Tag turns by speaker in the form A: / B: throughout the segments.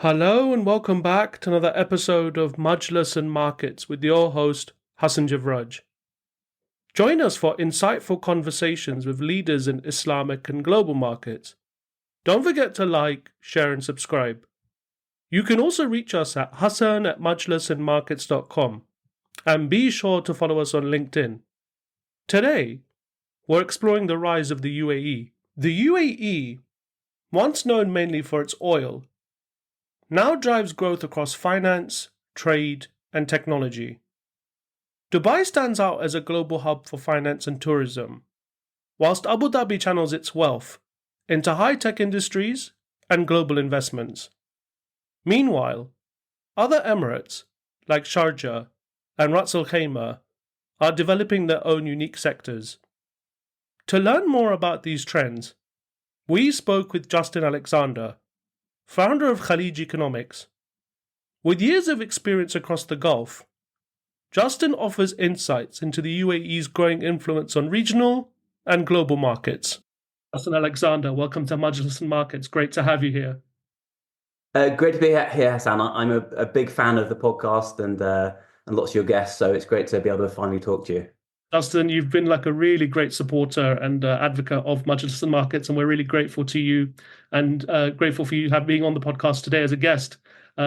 A: Hello and welcome back to another episode of Majlis and Markets with your host, Hassan Javraj. Join us for insightful conversations with leaders in Islamic and global markets. Don't forget to like, share and subscribe. You can also reach us at hassan@majlisandmarkets.com and be sure to follow us on LinkedIn. Today, we're exploring the rise of the UAE. The UAE, once known mainly for its oil, now drives growth across finance, trade, and technology. Dubai stands out as a global hub for finance and tourism, whilst Abu Dhabi channels its wealth into high-tech industries and global investments. Meanwhile, other emirates like Sharjah and Ras Al Khaimah are developing their own unique sectors. To learn more about these trends, we spoke with Justin Alexander, founder of Khalij Economics. With years of experience across the Gulf, Justin offers insights into the UAE's growing influence on regional and global markets. Justin Alexander, welcome to Majlis and Markets. Great to have you here.
B: Great to be here, Hassan. I'm a big fan of the podcast and lots of your guests, so it's great to be able to finally talk to you.
A: Justin, you've been like a really great supporter and advocate of Majlis and Markets, and we're really grateful to you and grateful for you being on the podcast today as a guest.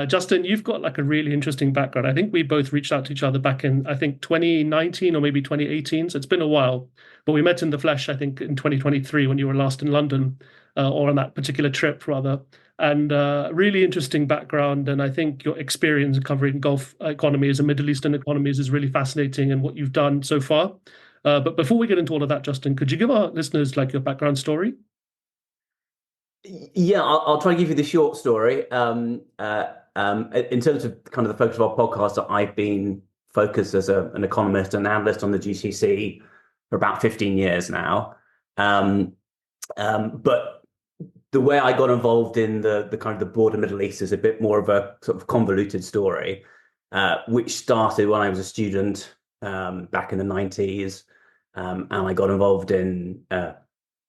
A: Justin, you've got like a really interesting background. I think we both reached out to each other back in, 2019 or maybe 2018. So it's been a while, but we met in the flesh, I think, in 2023 when you were last in London, or on that particular trip, rather. And really interesting background. And I think your experience covering Gulf economies and Middle Eastern economies is really fascinating and what you've done so far. But before we get into all of that, Justin, could you give our listeners like your background story?
B: Yeah, I'll try to give you the short story. In terms of kind of the focus of our podcast, I've been focused as an economist and analyst on the GCC for about 15 years now. But the way I got involved in the kind of the broader Middle East is a bit more of a sort of convoluted story, which started when I was a student back in the 90s. And I got involved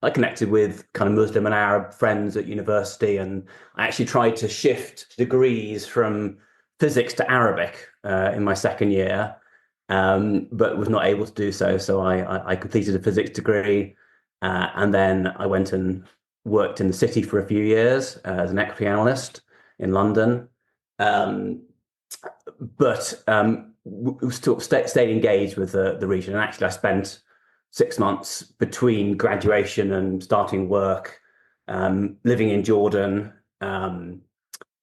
B: I connected with kind of Muslim and Arab friends at university, and I actually tried to shift degrees from physics to Arabic in my second year, but was not able to do so. So I completed a physics degree, and then I went and worked in the city for a few years as an equity analyst in London. But we still stayed engaged with the region. And actually, I spent 6 months between graduation and starting work, living in Jordan.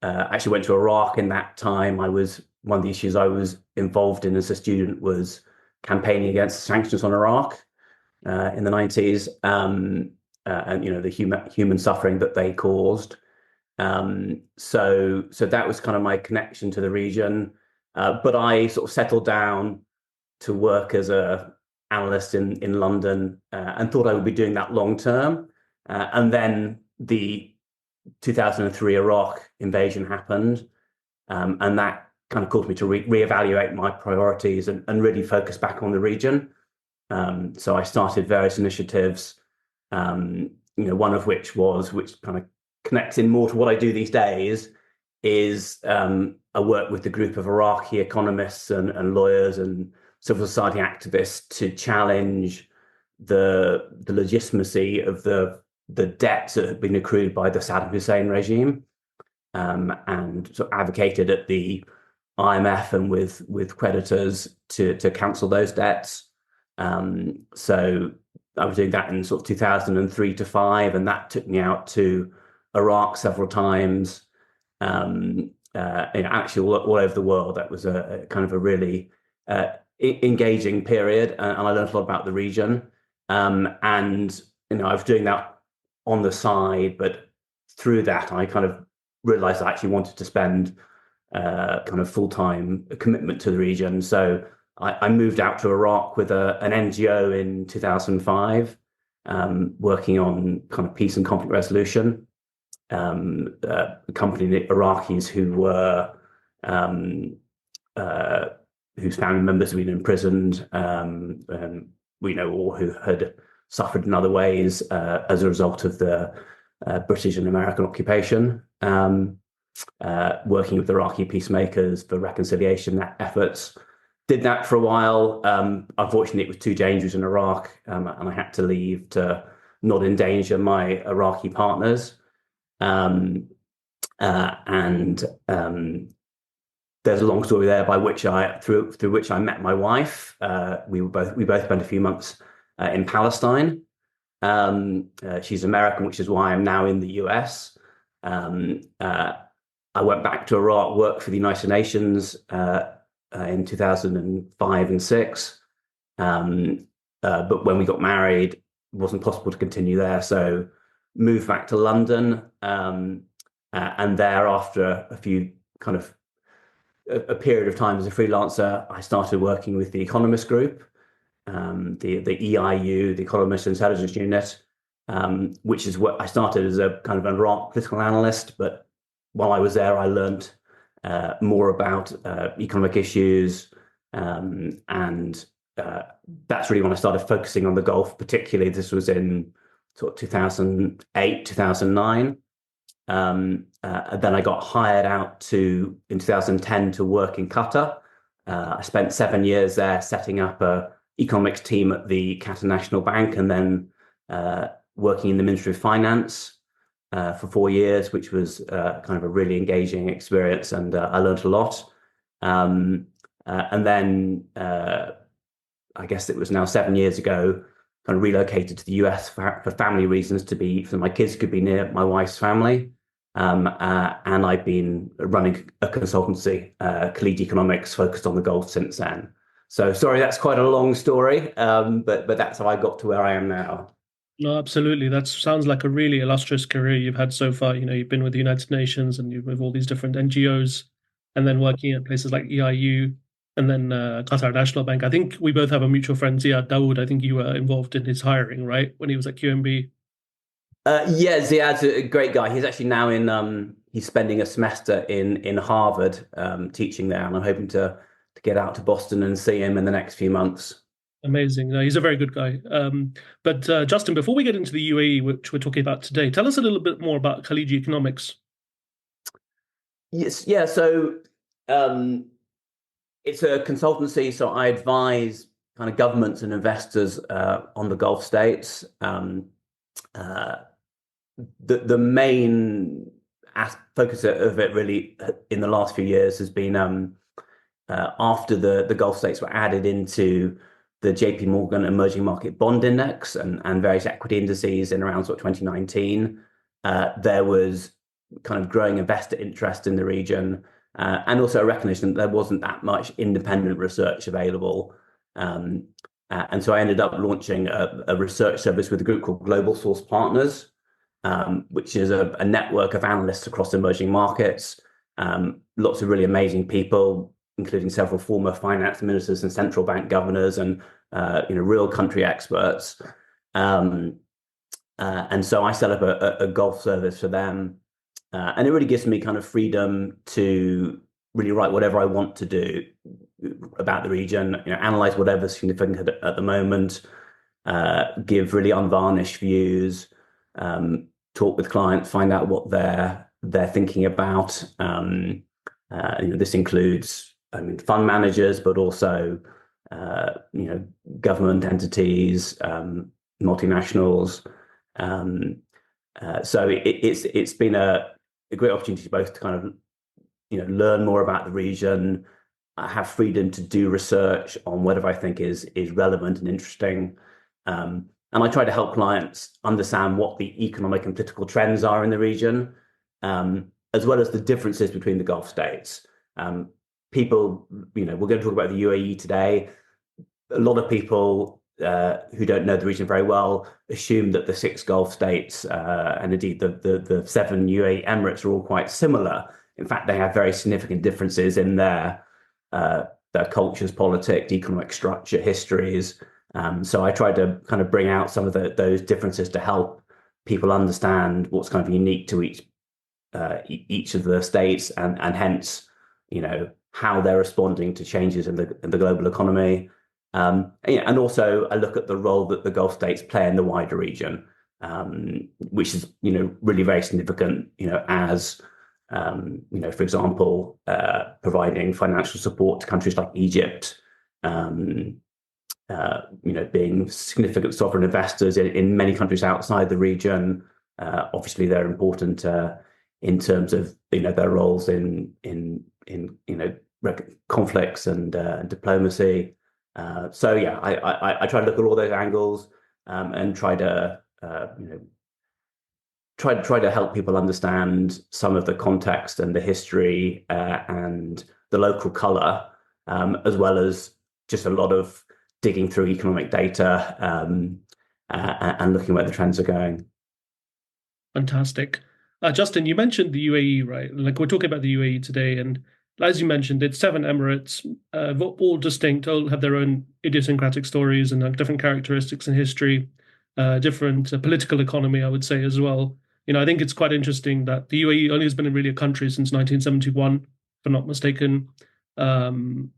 B: Actually went to Iraq in that time. One of the issues I was involved in as a student was campaigning against sanctions on Iraq in the 90s, and the human suffering that they caused. So that was kind of my connection to the region. But I sort of settled down to work as a analyst in London, and thought I would be doing that long term. And then the 2003 Iraq invasion happened, and that kind of caused me to reevaluate my priorities and really focus back on the region. So I started various initiatives, one of which kind of connects in more to what I do these days, is I work with the group of Iraqi economists and lawyers and civil society activists to challenge the legitimacy of the debts that have been accrued by the Saddam Hussein regime, and sort of advocated at the IMF and with creditors to cancel those debts. So I was doing that in sort of 2003 to 5, and that took me out to Iraq several times, actually all over the world. That was a kind of a really engaging period, and I learned a lot about the region. And I was doing that on the side, but through that, I kind of realized I actually wanted to spend kind of full-time commitment to the region. So I moved out to Iraq with an NGO in 2005, working on kind of peace and conflict resolution, accompanying the Iraqis who were whose family members had been imprisoned, or who had suffered in other ways as a result of the British and American occupation. working with Iraqi peacemakers for reconciliation efforts. Did that for a while. Unfortunately, it was too dangerous in Iraq, and I had to leave to not endanger my Iraqi partners. And there's a long story there by which through which I met my wife. We both spent a few months in Palestine. She's American, which is why I'm now in the US. I went back to Iraq, worked for the United Nations in 2005 and 6. But when we got married, it wasn't possible to continue there. So moved back to London. And there, after a period of time as a freelancer, I started working with the Economist Group, the EIU, the Economist Intelligence Unit, which is what I started as a kind of an Iraq political analyst. But while I was there, I learned more about economic issues, and that's really when I started focusing on the Gulf. Particularly, this was in sort of 2008, 2009. And then I got hired out in 2010 to work in Qatar. I spent 7 years there setting up a economics team at the Qatar National Bank, and then working in the Ministry of Finance for 4 years, which was kind of a really engaging experience, and I learned a lot. And then I guess it was now 7 years ago, kind of relocated to the US for family reasons, so my kids could be near my wife's family. And I've been running a consultancy, Khalid Economics, focused on the Gulf since then. So sorry, that's quite a long story, but that's how I got to where I am now.
A: No, absolutely. That sounds like a really illustrious career you've had so far. You've been with the United Nations and you've with all these different NGOs, and then working at places like EIU, and then Qatar National Bank. I think we both have a mutual friend, Ziad Dawood. I think you were involved in his hiring, right, when he was at QMB.
B: Yeah, Ziad's a great guy. He's actually now he's spending a semester in Harvard, teaching there, and I'm hoping to get out to Boston and see him in the next few months.
A: Amazing. No, he's a very good guy. But Justin, before we get into the UAE, which we're talking about today, tell us a little bit more about Khalid Economics.
B: Yes, yeah. So it's a consultancy. So I advise kind of governments and investors on the Gulf states. The main focus of it really in the last few years has been after the Gulf states were added into the JP Morgan Emerging Market Bond Index and various equity indices in around sort of 2019. There was kind of growing investor interest in the region, and also a recognition that there wasn't that much independent research available. And so I ended up launching a research service with a group called Global Source Partners, which is a network of analysts across emerging markets. Lots of really amazing people, including several former finance ministers and central bank governors, and real country experts. And so I set up a Gulf service for them, and it really gives me kind of freedom to really write whatever I want to do about the region, analyze whatever's significant at the moment, give really unvarnished views, talk with clients, find out what they're thinking about. This includes, fund managers, but also government entities, multinationals. So it's been a great opportunity both to kind of learn more about the region. I have freedom to do research on whatever I think is relevant and interesting. And I try to help clients understand what the economic and political trends are in the region, as well as the differences between the Gulf states. People, we're going to talk about the UAE today. A lot of people who don't know the region very well assume that the 6 Gulf states, and indeed the 7 UAE Emirates, are all quite similar. In fact, they have very significant differences in their cultures, politics, economic structure, histories. So I tried to kind of bring out some of those differences to help people understand what's kind of unique to each of the states, and hence, how they're responding to changes in the global economy. And also I look at the role that the Gulf states play in the wider region, which is, really very significant, as For example, providing financial support to countries like Egypt, being significant sovereign investors in many countries outside the region. Obviously, they're important in terms of their roles in conflicts and diplomacy. So yeah, I try to look at all those angles and try to help people understand some of the context and the history and the local color, as well as just a lot of digging through economic data and looking where the trends are going.
A: Fantastic. Justin, you mentioned the UAE, right? Like we're talking about the UAE today, and as you mentioned, it's seven emirates, all distinct, all have their own idiosyncratic stories and different characteristics in history, different political economy, I would say as well. I think it's quite interesting that the UAE only has been really a country since 1971, if I'm not mistaken. Um,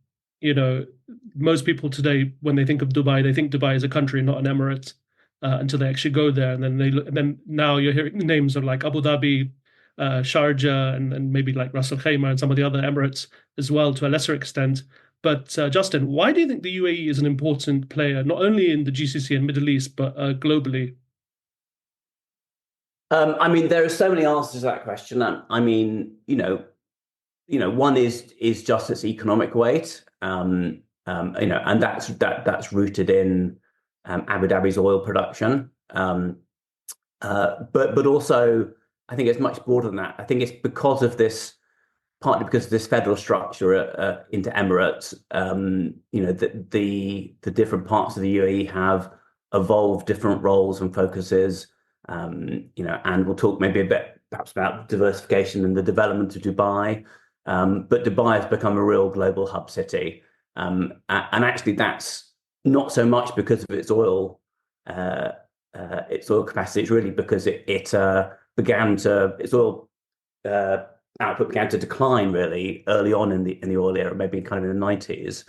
A: Most people today, when they think of Dubai, they think Dubai is a country, not an emirate, until they actually go there. And then now you're hearing the names of like Abu Dhabi, Sharjah, and maybe like Ras Al Khaimah and some of the other emirates as well to a lesser extent. But Justin, why do you think the UAE is an important player, not only in the GCC and Middle East, but globally?
B: There are so many answers to that question. One is just its economic weight, and that's rooted in Abu Dhabi's oil production. But also, I think it's much broader than that. I think it's partly because of this federal structure into Emirates. The different parts of the UAE have evolved different roles and focuses. And we'll talk maybe a bit perhaps about diversification and the development of Dubai. But Dubai has become a real global hub city. And actually that's not so much because of its oil capacity. It's really because its oil output began to decline really early on in the oil era, maybe kind of in the 90s.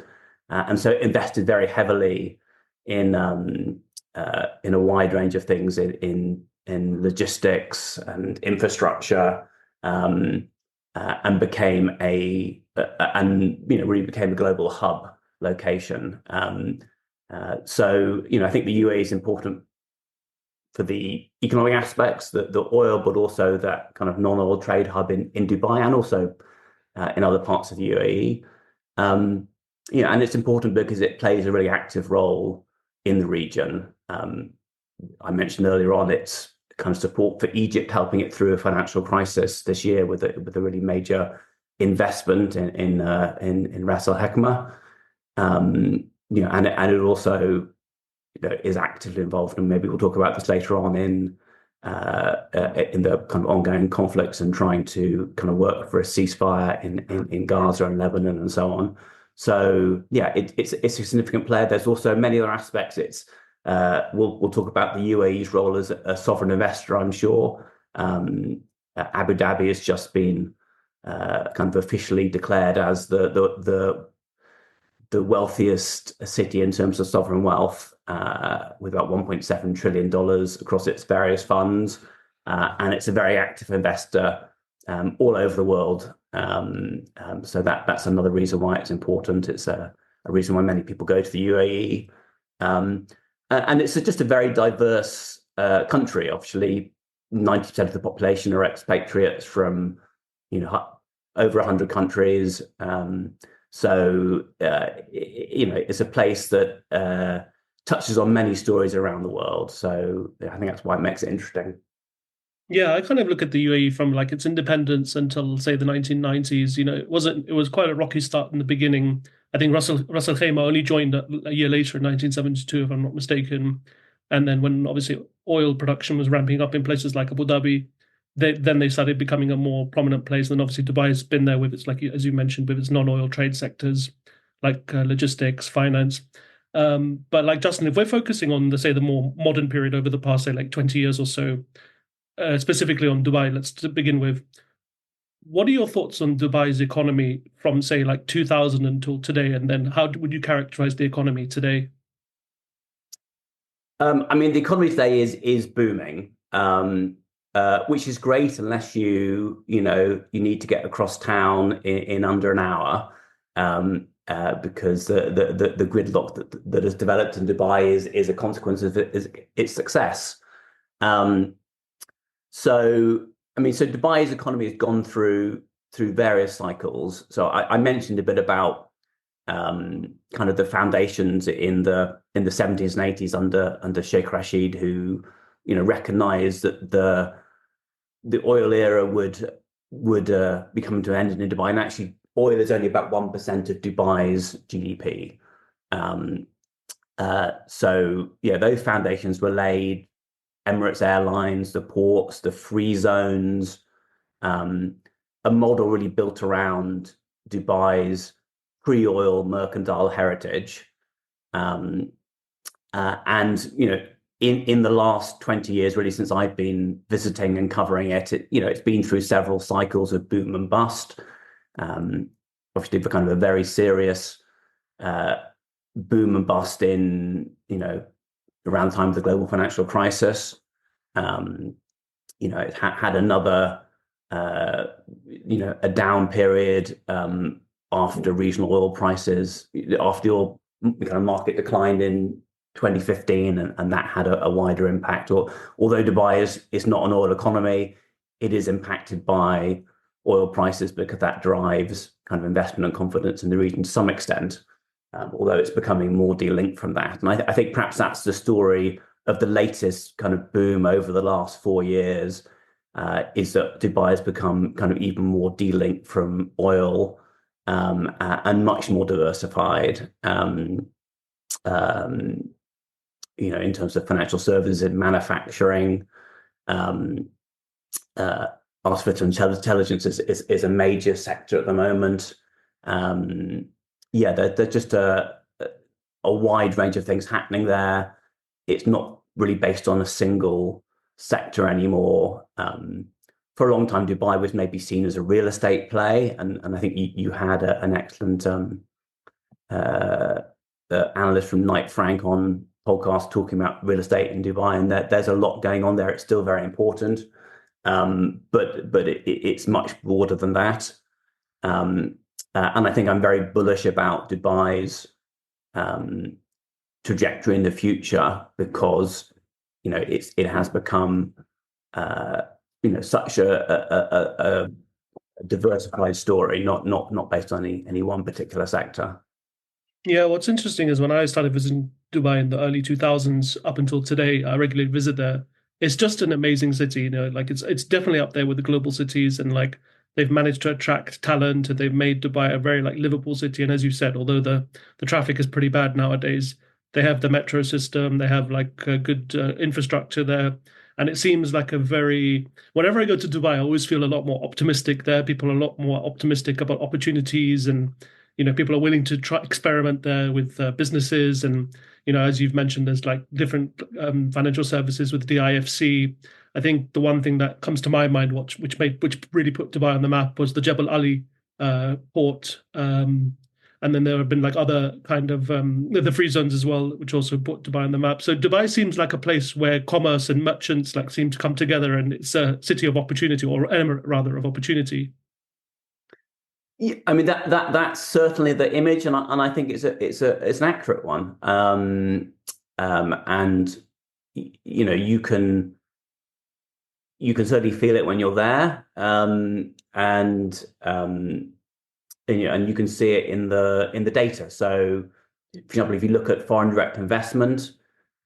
B: And so it invested very heavily in a wide range of things in logistics and infrastructure, and really became a global hub location. So I think the UAE is important for the economic aspects, the oil, but also that kind of non-oil trade hub in Dubai and also in other parts of the UAE. And it's important because it plays a really active role in the region. I mentioned earlier on its kind of support for Egypt, helping it through a financial crisis this year with a really major investment in Ras Al Khaimah. And it also is actively involved, and maybe we'll talk about this later on in the kind of ongoing conflicts and trying to kind of work for a ceasefire in Gaza and Lebanon and so on. So yeah, it's a significant player. There's also many other aspects. We'll talk about the UAE's role as a sovereign investor, I'm sure. Abu Dhabi has just been kind of officially declared as the wealthiest city in terms of sovereign wealth, with about $1.7 trillion across its various funds. And it's a very active investor all over the world. So that's another reason why it's important. It's a reason why many people go to the UAE. And it's just a very diverse country. Obviously, 90% of the population are expatriates from over 100 countries. So it's a place that touches on many stories around the world. So I think that's why it makes it interesting.
A: Yeah, I kind of look at the UAE from like its independence until say the 1990s. It was quite a rocky start in the beginning. I think Ras Al Khaimah only joined a year later in 1972, if I'm not mistaken. And then when obviously oil production was ramping up in places like Abu Dhabi, they started becoming a more prominent place. And obviously Dubai has been there with its, like as you mentioned, with its non-oil trade sectors like logistics, finance. But like Justin, if we're focusing on the more modern period over the past say like 20 years or so, specifically on Dubai, let's begin with. What are your thoughts on Dubai's economy from, say, like 2000 until today? And then how would you characterize the economy today?
B: The economy today is booming. which is great unless you need to get across town in under an hour, because the gridlock that has developed in Dubai is a consequence of its success. So Dubai's economy has gone through various cycles. So I mentioned a bit about kind of the foundations in the 70s and 80s under Sheikh Rashid, who recognized that the oil era would be coming to an end in Dubai, and actually oil is only about 1% of Dubai's GDP. So yeah, those foundations were laid. Emirates Airlines, the ports, the free zones, a model really built around Dubai's pre-oil mercantile heritage. And in the last 20 years, really since I've been visiting and covering it, it's been through several cycles of boom and bust. Obviously, for kind of a very serious boom and bust in around the time of the global financial crisis. It had another a down period after regional oil prices, after the oil kind of market declined in 2015, and that had a wider impact. Although Dubai is not an oil economy, it is impacted by oil prices because that drives kind of investment and confidence in the region to some extent, although it's becoming more de-linked from that. And I think perhaps that's the story of the latest kind of boom over the last 4 years, is that Dubai has become kind of even more de-linked from oil, and much more diversified, in terms of financial services and manufacturing. Artificial intelligence is a major sector at the moment. There's just a wide range of things happening there. It's not really based on a single sector anymore. For a long time, Dubai was maybe seen as a real estate play, and I think you had an excellent analyst from Knight Frank on podcast talking about real estate in Dubai, and there's a lot going on there. It's still very important, but it's much broader than that. And I think I'm very bullish about Dubai's trajectory in the future, because it has become such a diversified story, not based on any one particular sector.
A: Yeah, what's interesting is when I started visiting Dubai in the early 2000s up until today, I regularly visit there. It's just an amazing city, like it's definitely up there with the global cities, and like they've managed to attract talent, and they've made Dubai a very like livable city. And as you said, although the traffic is pretty bad nowadays, they have the metro system, they have like a good infrastructure there. And it seems like whenever I go to Dubai, I always feel a lot more optimistic there. People are a lot more optimistic about opportunities, and people are willing to try experiment there with businesses. And as you've mentioned, there's like different financial services with the IFC. I think the one thing that comes to my mind, which really put Dubai on the map, was the Jebel Ali port. And then there have been like other kind of the free zones as well, which also put Dubai on the map. So Dubai seems like a place where commerce and merchants like seem to come together, and it's a city of opportunity, or emirate rather of opportunity.
B: Yeah, I mean that's certainly the image, and I think it's an accurate one. And you can certainly feel it when you're there, and you can see it in the data. So, for example, if you look at foreign direct investment,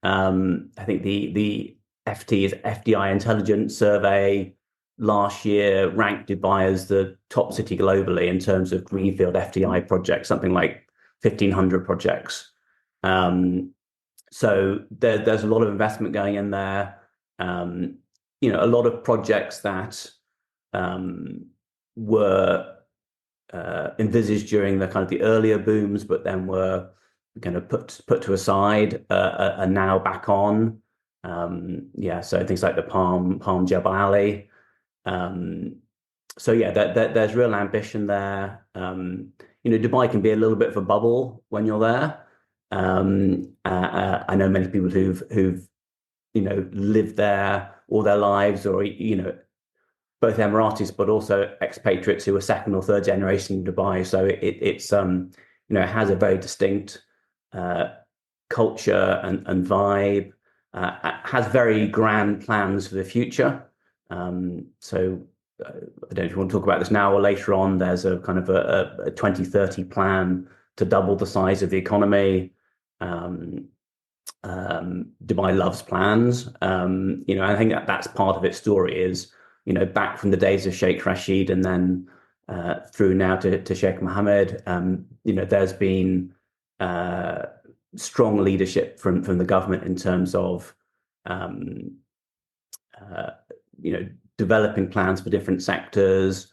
B: I think the FDI Intelligence Survey last year ranked Dubai as the top city globally in terms of greenfield FDI projects, something like 1,500 projects. So there's a lot of investment going in there. A lot of projects that were envisaged during the kind of the earlier booms, but then were kind of put to a side, are now back on. So things like the Palm Jebel Ali. There's real ambition there. Dubai can be a little bit of a bubble when you're there. I know many people who've lived there all their lives, or both Emiratis, but also expatriates who were second or third generation in Dubai. So it has a very distinct culture and vibe. Has very grand plans for the future. So I don't know if you want to talk about this now or later on. There's a kind of a 2030 plan to double the size of the economy. Dubai loves plans. I think that's part of its story is, back from the days of Sheikh Rashid and then through now to Sheikh Mohammed. There's been strong leadership from the government in terms of developing plans for different sectors,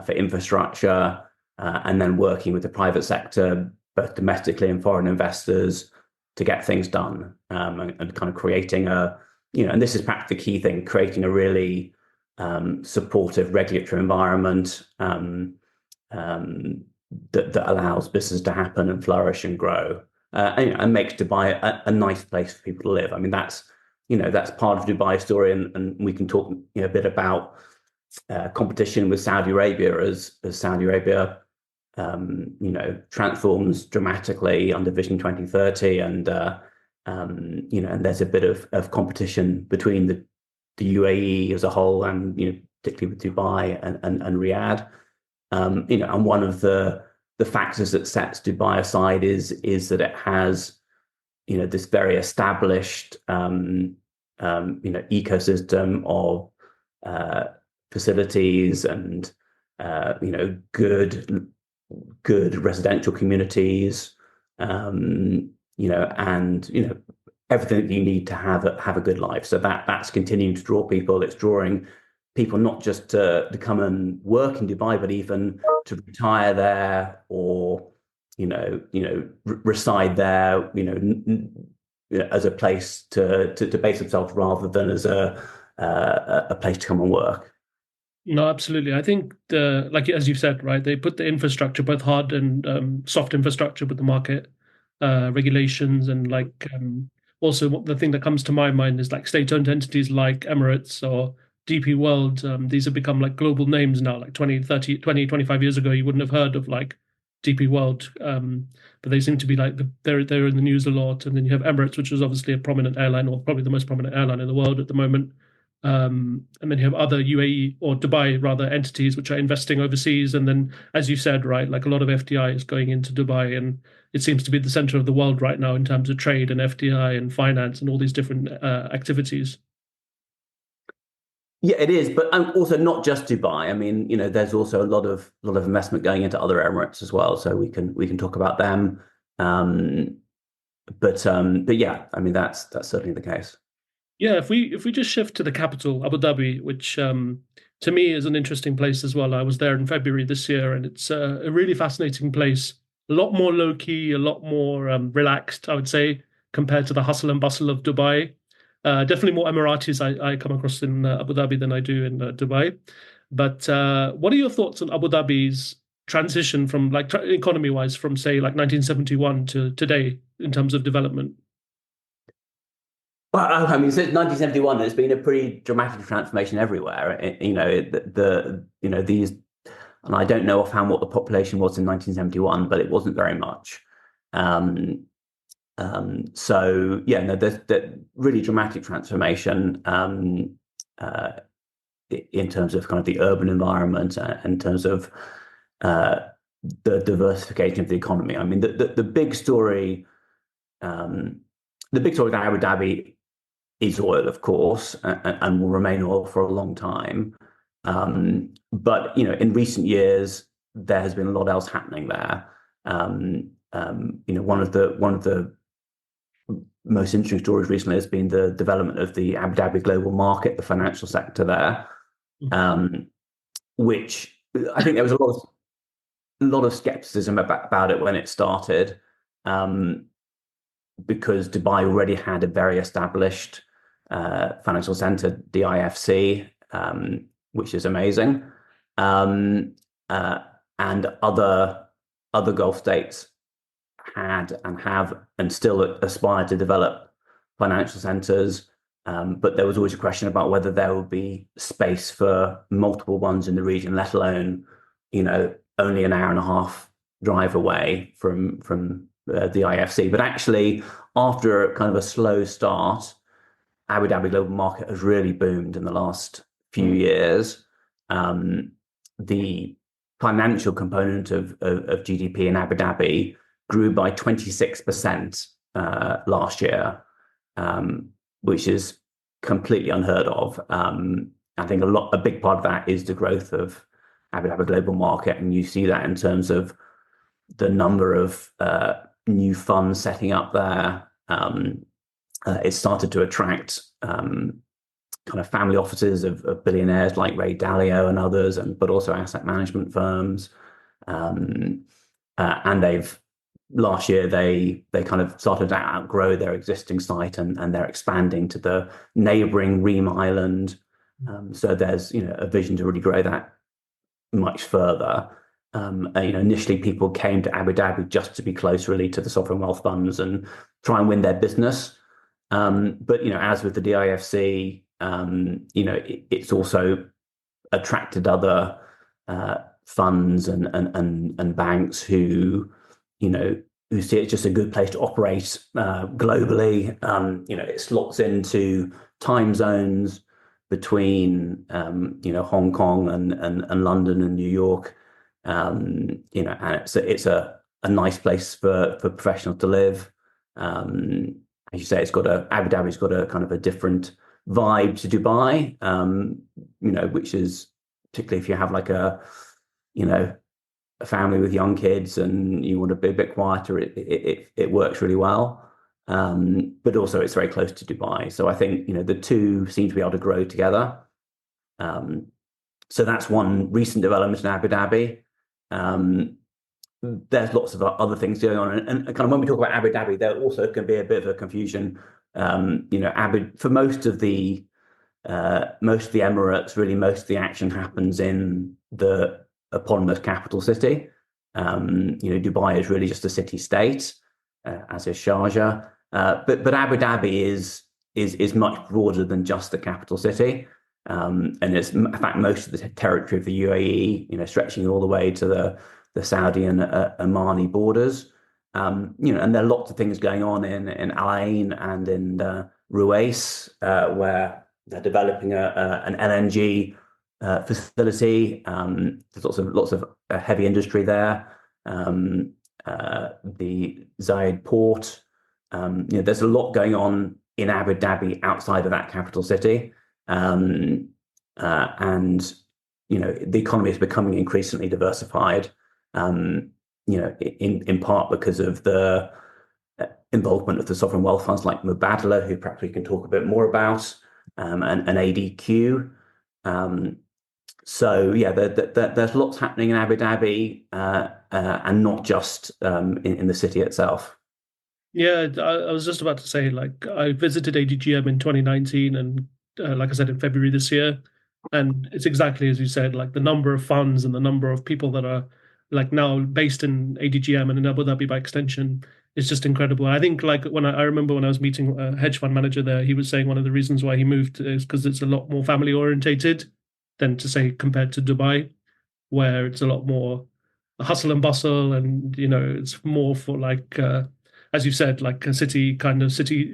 B: for infrastructure, and then working with the private sector, both domestically and foreign investors, to get things done, and kind of creating and this is perhaps the key thing, creating a really supportive regulatory environment that allows business to happen and flourish and grow, and makes Dubai a nice place for people to live. I mean, that's part of Dubai's story, and we can talk a bit about competition with Saudi Arabia as Saudi Arabia transforms dramatically under Vision 2030, and there's a bit of competition between the UAE as a whole, and particularly with Dubai and Riyadh. And one of the factors that sets Dubai aside is that it has this very established ecosystem of facilities and good residential communities, and everything that you need to have a good life. So that's continuing to draw people. It's drawing people not just to come and work in Dubai, but even to retire there or reside there, as a place to base themselves rather than as a place to come and work.
A: No, absolutely. I think like as you said, right, they put the infrastructure, both hard and soft infrastructure, with the market regulations, and also the thing that comes to my mind is like state-owned entities like Emirates or DP World. These have become like global names now. Like 25 years ago, you wouldn't have heard of like DP World, but they seem to be like they're in the news a lot. And then you have Emirates, which is obviously a prominent airline, or probably the most prominent airline in the world at the moment. And then you have other UAE or Dubai rather entities which are investing overseas. And then, as you said, right, like a lot of FDI is going into Dubai, and it seems to be the center of the world right now in terms of trade and FDI and finance and all these different activities.
B: Yeah, it is, but also not just Dubai. I mean, there's also a lot of investment going into other Emirates as well. So we can talk about them. But yeah, I mean that's certainly the case.
A: Yeah, if we just shift to the capital, Abu Dhabi, which to me is an interesting place as well. I was there in February this year, and it's a really fascinating place. A lot more low key, a lot more relaxed, I would say, compared to the hustle and bustle of Dubai. Definitely more Emiratis I come across in Abu Dhabi than I do in Dubai. But what are your thoughts on Abu Dhabi's transition from like economy-wise from say like 1971 to today in terms of development?
B: Well, I mean, since 1971, there's been a pretty dramatic transformation everywhere. These, and I don't know offhand what the population was in 1971, but it wasn't very much. So yeah, no, there's really dramatic transformation in terms of kind of the urban environment, in terms of the diversification of the economy. I mean, the big story, with Abu Dhabi is oil, of course, and will remain oil for a long time. But in recent years, there has been a lot else happening there. One of the most interesting stories recently has been the development of the Abu Dhabi global market, the financial sector there, which I think there was a lot of skepticism about it when it started, because Dubai already had a very established financial center, the IFC, which is amazing, and other Gulf states had and have and still aspire to develop financial centers. But there was always a question about whether there would be space for multiple ones in the region, let alone, only an hour and a half drive away from the IFC. But actually, after kind of a slow start, Abu Dhabi global market has really boomed in the last few years. The financial component of GDP in Abu Dhabi grew by 26% last year, which is completely unheard of. I think a big part of that is the growth of Abu Dhabi global market, and you see that in terms of the number of new funds setting up there. It started to attract kind of family offices of billionaires like Ray Dalio and others, but also asset management firms. And last year they kind of started to outgrow their existing site, and they're expanding to the neighboring Reem Island. So there's a vision to really grow that much further. Initially people came to Abu Dhabi just to be close really to the sovereign wealth funds and try and win their business. But as with the DIFC, it's also attracted other funds and banks who see it's just a good place to operate globally. It slots into time zones between Hong Kong and London and New York. And it's a nice place for professionals to live. As you say, Abu Dhabi's got a kind of a different vibe to Dubai, which is particularly if you have like a family with young kids and you want to be a bit quieter, it works really well. But also it's very close to Dubai. So I think, the two seem to be able to grow together. So that's one recent development in Abu Dhabi. There's lots of other things going on, and kind of when we talk about Abu Dhabi, there also can be a bit of a confusion. For most of the Emirates, really most of the action happens in the eponymous capital city. Dubai is really just a city state, as is Sharjah. But Abu Dhabi is much broader than just the capital city. And it's in fact most of the territory of the UAE, stretching all the way to the Saudi and Omani borders. And there are lots of things going on in Al Ain and in Ruwais, where they're developing an LNG facility. There's lots of heavy industry there. The Zayed port. There's a lot going on in Abu Dhabi outside of that capital city. And the economy is becoming increasingly diversified. In part because of the involvement of the sovereign wealth funds like Mubadala, who perhaps we can talk a bit more about, and ADQ. So yeah, there's lots happening in Abu Dhabi, and not just in the city itself.
A: Yeah, I was just about to say, like, I visited ADGM in 2019, and like I said, in February this year, and it's exactly as you said, like the number of funds and the number of people that are like now based in ADGM and in Abu Dhabi by extension is just incredible. I think like I remember when I was meeting a hedge fund manager there, he was saying one of the reasons why he moved is because it's a lot more family orientated than to say compared to Dubai, where it's a lot more hustle and bustle, and it's more for like as you said, like a city kind of city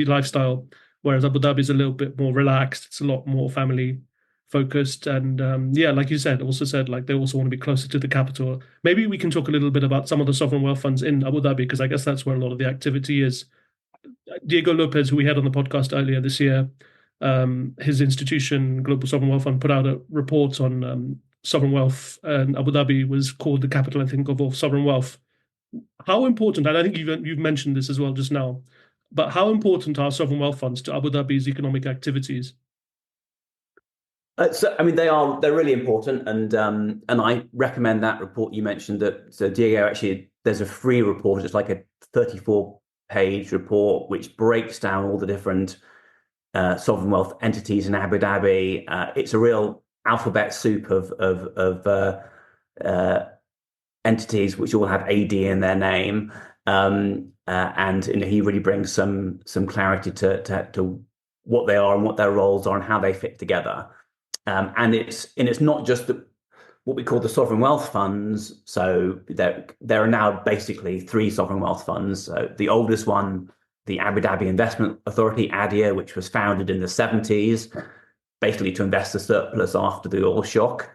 A: lifestyle, whereas Abu Dhabi is a little bit more relaxed. It's a lot more family focused, and yeah, like you said, also said like they also want to be closer to the capital. Maybe we can talk a little bit about some of the sovereign wealth funds in Abu Dhabi, because I guess that's where a lot of the activity is. Diego Lopez, who we had on the podcast earlier this year, his institution, Global Sovereign Wealth Fund, put out a report on sovereign wealth, and Abu Dhabi was called the capital, I think, of all sovereign wealth. How important, and I think you've mentioned this as well just now, but how important are sovereign wealth funds to Abu Dhabi's economic activities?
B: So, I mean, they're really important, and I recommend that report you mentioned. So Diego, actually, there's a free report. It's like a 34-page report which breaks down all the different sovereign wealth entities in Abu Dhabi. It's a real alphabet soup of entities which all have AD in their name. and he really brings some clarity to what they are and what their roles are and how they fit together. And it's not just what we call the sovereign wealth funds. So there are now basically three sovereign wealth funds. The oldest one, the Abu Dhabi Investment Authority, ADIA, which was founded in the 70s, basically to invest the surplus after the oil shock.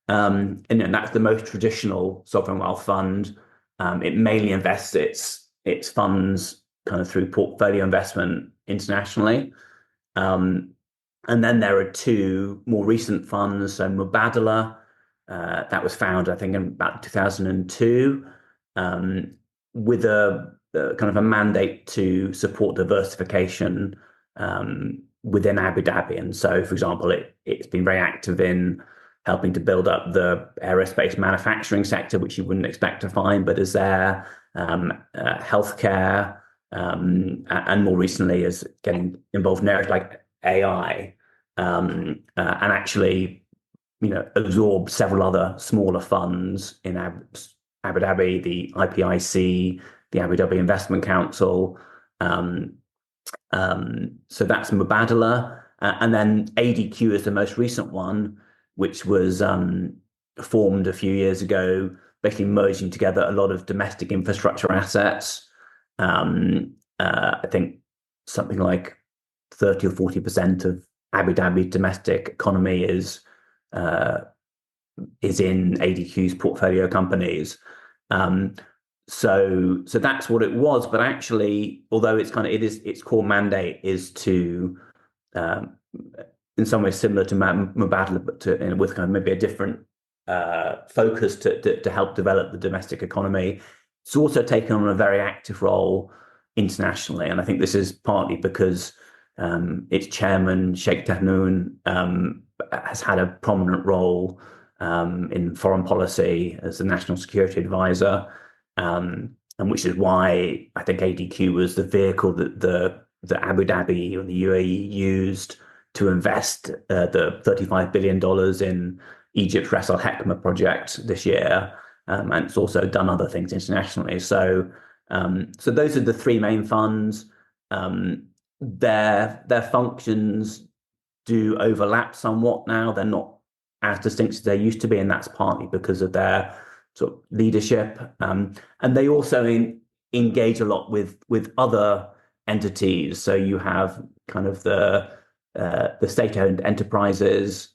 B: And that's the most traditional sovereign wealth fund. It mainly invests its funds kind of through portfolio investment internationally. And then there are two more recent funds. So Mubadala, that was founded, I think, in about 2002, with a kind of a mandate to support diversification within Abu Dhabi. And so, for example, it's been very active in helping to build up the aerospace manufacturing sector, which you wouldn't expect to find, but is there, healthcare, and more recently is getting involved in areas like AI, and actually, absorb several other smaller funds in Abu Dhabi, the IPIC, the Abu Dhabi Investment Council. So that's Mubadala. And then ADQ is the most recent one, which was formed a few years ago, basically merging together a lot of domestic infrastructure assets. I think something like 30 or 40% of Abu Dhabi domestic economy is in ADQ's portfolio companies. So that's what it was. But actually, although its core mandate is to, in some ways similar to Mubadala, but with kind of maybe a different focus to help develop the domestic economy, it's also taken on a very active role internationally. And I think this is partly because its chairman, Sheikh Tahnoon, has had a prominent role in foreign policy as a national security advisor, and which is why I think ADQ was the vehicle that the Abu Dhabi or the UAE used to invest the $35 billion in Egypt's Ras Al Hekma project this year, and it's also done other things internationally. So those are the three main funds. Their functions do overlap somewhat now. They're not as distinct as they used to be, and that's partly because of their sort of leadership. And they also engage a lot with other entities. So you have kind of the state-owned enterprises,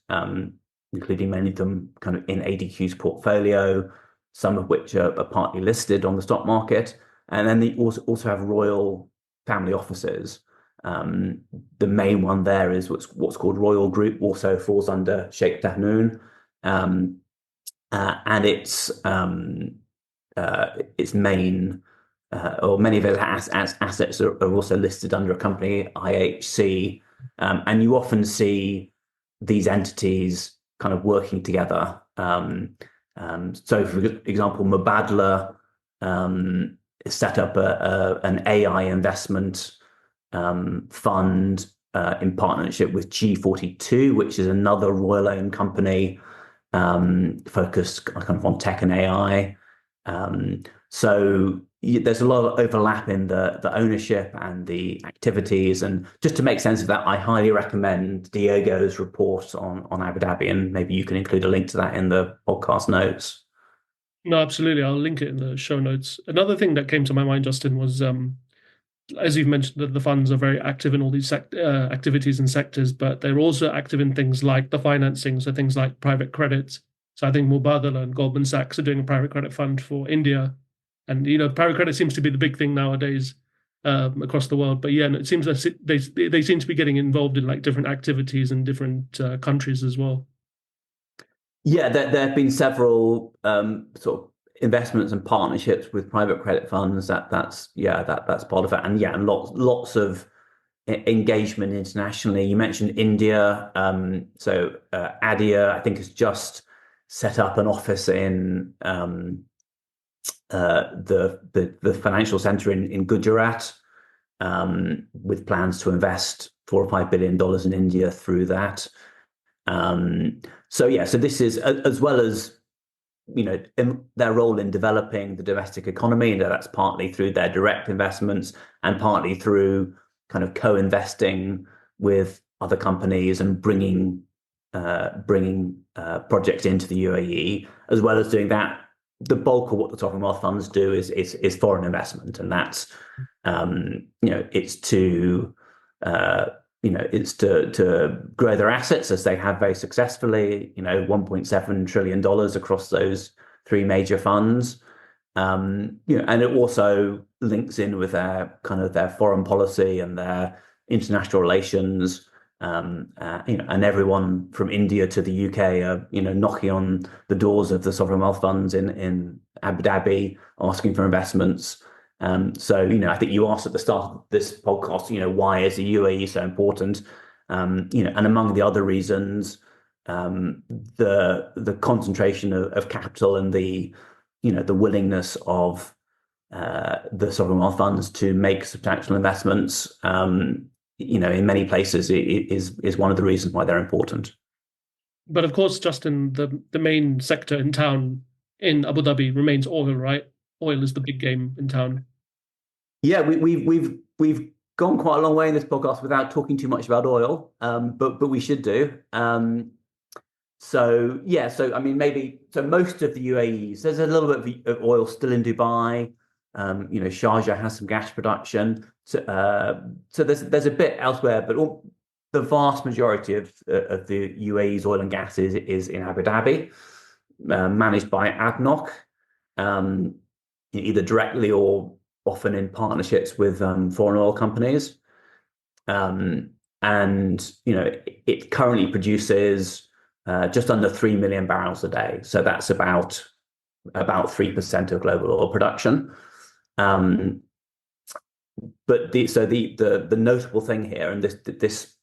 B: including many of them kind of in ADQ's portfolio, some of which are partly listed on the stock market. And then they also have royal family offices. The main one there is what's called Royal Group, also falls under Sheikh Tahnoon, and its main or many of its assets are also listed under a company, IHC, and you often see these entities kind of working together. So, for example, Mubadala set up an AI investment fund in partnership with G42, which is another royal-owned company focused kind of on tech and AI. So there's a lot of overlap in the ownership and the activities. And just to make sense of that, I highly recommend Diego's report on Abu Dhabi, and maybe you can include a link to that in the podcast notes.
A: No, absolutely. I'll link it in the show notes. Another thing that came to my mind, Justin, was as you've mentioned, that the funds are very active in all these activities and sectors, but they're also active in things like the financing, so things like private credit. So I think Mubadala and Goldman Sachs are doing a private credit fund for India. And, private credit seems to be the big thing nowadays across the world. But yeah, and it seems that they seem to be getting involved in like different activities in different countries as well.
B: Yeah, there have been several sort of investments and partnerships with private credit funds. That's part of it. And yeah, and lots of engagement internationally. You mentioned India. So ADIA, I think, has just set up an office in the financial center in Gujarat, with plans to invest $4 or $5 billion in India through that. So this is, as well as their role in developing the domestic economy, and that's partly through their direct investments and partly through kind of co-investing with other companies and bringing projects into the UAE, as well as doing that. The bulk of what the sovereign wealth funds do is foreign investment, and that's it's to grow their assets, as they have very successfully. $1.7 trillion across those three major funds. And it also links in with their foreign policy and their international relations. And everyone from India to the UK are knocking on the doors of the sovereign wealth funds in Abu Dhabi, asking for investments. I think you asked at the start of this podcast, why is the UAE so important? And among the other reasons, the concentration of capital and the willingness of the sovereign wealth funds to make substantial investments, in many places is one of the reasons why they're important.
A: But of course, Justin, the main sector in town in Abu Dhabi remains oil, right? Oil is the big game in town.
B: Yeah, we've gone quite a long way in this podcast without talking too much about oil, but we should do. So most of the UAEs, there's a little bit of oil still in Dubai. Sharjah has some gas production. So there's a bit elsewhere, but the vast majority of the UAE's oil and gas is in Abu Dhabi, managed by ADNOC, either directly or often in partnerships with foreign oil companies. And it currently produces just under 3 million barrels a day. So that's about 3% of global oil production. But the notable thing here, and this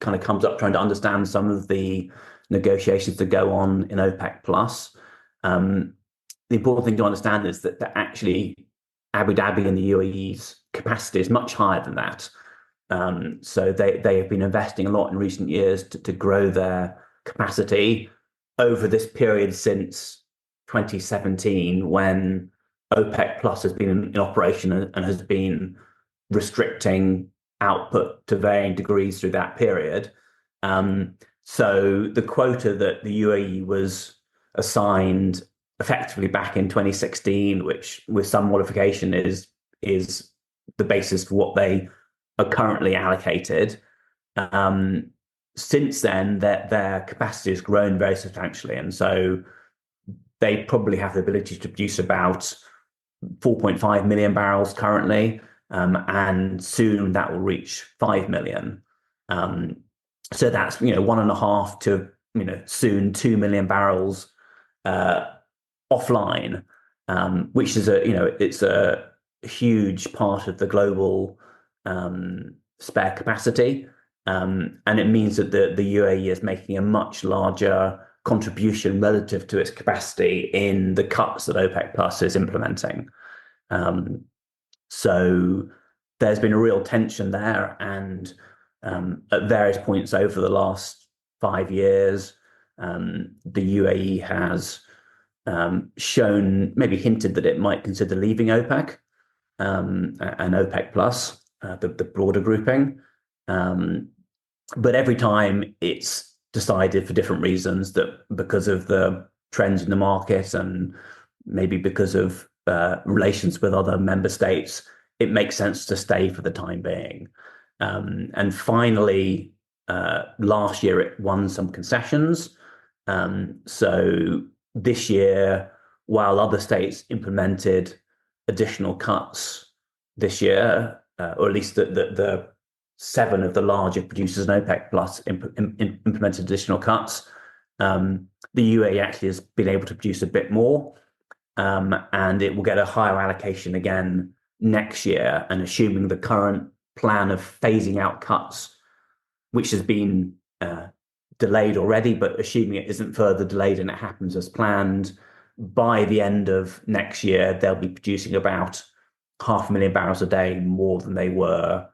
B: kind of comes up trying to understand some of the negotiations that go on in OPEC plus. The important thing to understand is that actually Abu Dhabi and the UAE's capacity is much higher than that. So they have been investing a lot in recent years to grow their capacity over this period since 2017, when OPEC plus has been in operation and has been restricting output to varying degrees through that period. So the quota that the UAE was assigned effectively back in 2016, which with some modification is the basis for what they are currently allocated. Since then, their capacity has grown very substantially, and so they probably have the ability to produce about 4.5 million barrels currently, and soon that will reach 5 million. So that's 1.5 to soon 2 million barrels offline, which is it's a huge part of the global spare capacity, and it means that the UAE is making a much larger contribution relative to its capacity in the cuts that OPEC plus is implementing. So there's been a real tension there, and at various points over the last 5 years, the UAE has shown, maybe hinted that it might consider leaving OPEC and OPEC plus, the broader grouping. But every time it's decided, for different reasons, that because of the trends in the market and maybe because of relations with other member states, it makes sense to stay for the time being. And finally, last year it won some concessions. So this year, while other states implemented additional cuts this year, or at least the 7 of the larger producers in OPEC plus implemented additional cuts, the UAE actually has been able to produce a bit more, and it will get a higher allocation again next year. And assuming the current plan of phasing out cuts, which has been delayed already, but assuming it isn't further delayed and it happens as planned, by the end of next year, they'll be producing about 500,000 barrels a day more than they are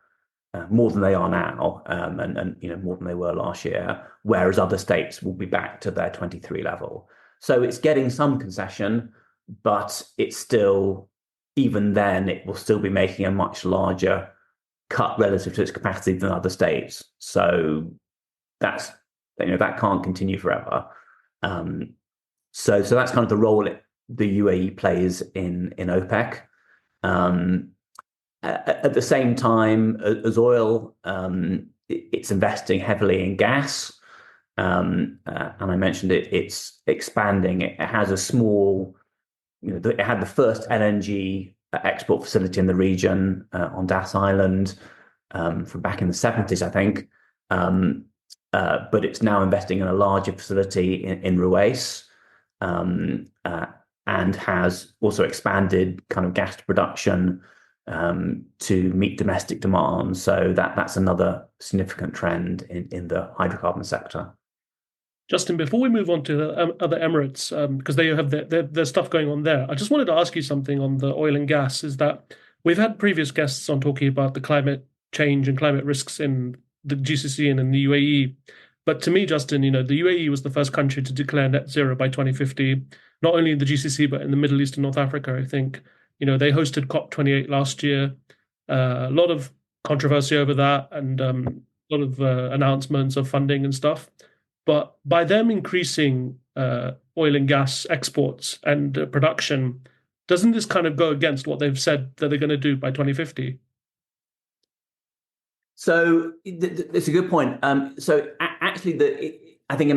B: now, and more than they were last year, whereas other states will be back to their 23 level. So it's getting some concession, but it's still, even then, it will still be making a much larger cut relative to its capacity than other states. So that's, that can't continue forever. So that's kind of the role the UAE plays in OPEC. At the same time as oil, it's investing heavily in gas. And I mentioned it's expanding. It has a small, it had the first LNG export facility in the region on Das Island from back in the 70s, I think. But it's now investing in a larger facility in Ruwais, and has also expanded kind of gas production to meet domestic demand. So that's another significant trend in the hydrocarbon sector.
A: Justin, before we move on to the other Emirates, because they have their stuff going on there, I just wanted to ask you something on the oil and gas. Is that we've had previous guests on talking about the climate change and climate risks in the GCC and in the UAE. But to me, Justin, the UAE was the first country to declare net zero by 2050, not only in the GCC, but in the Middle East and North Africa, I think. They hosted COP28 last year. A lot of controversy over that and a lot of announcements of funding and stuff. But by them increasing oil and gas exports and production, doesn't this kind of go against what they've said that they're going to do by 2050?
B: So it's a good point. So actually, I think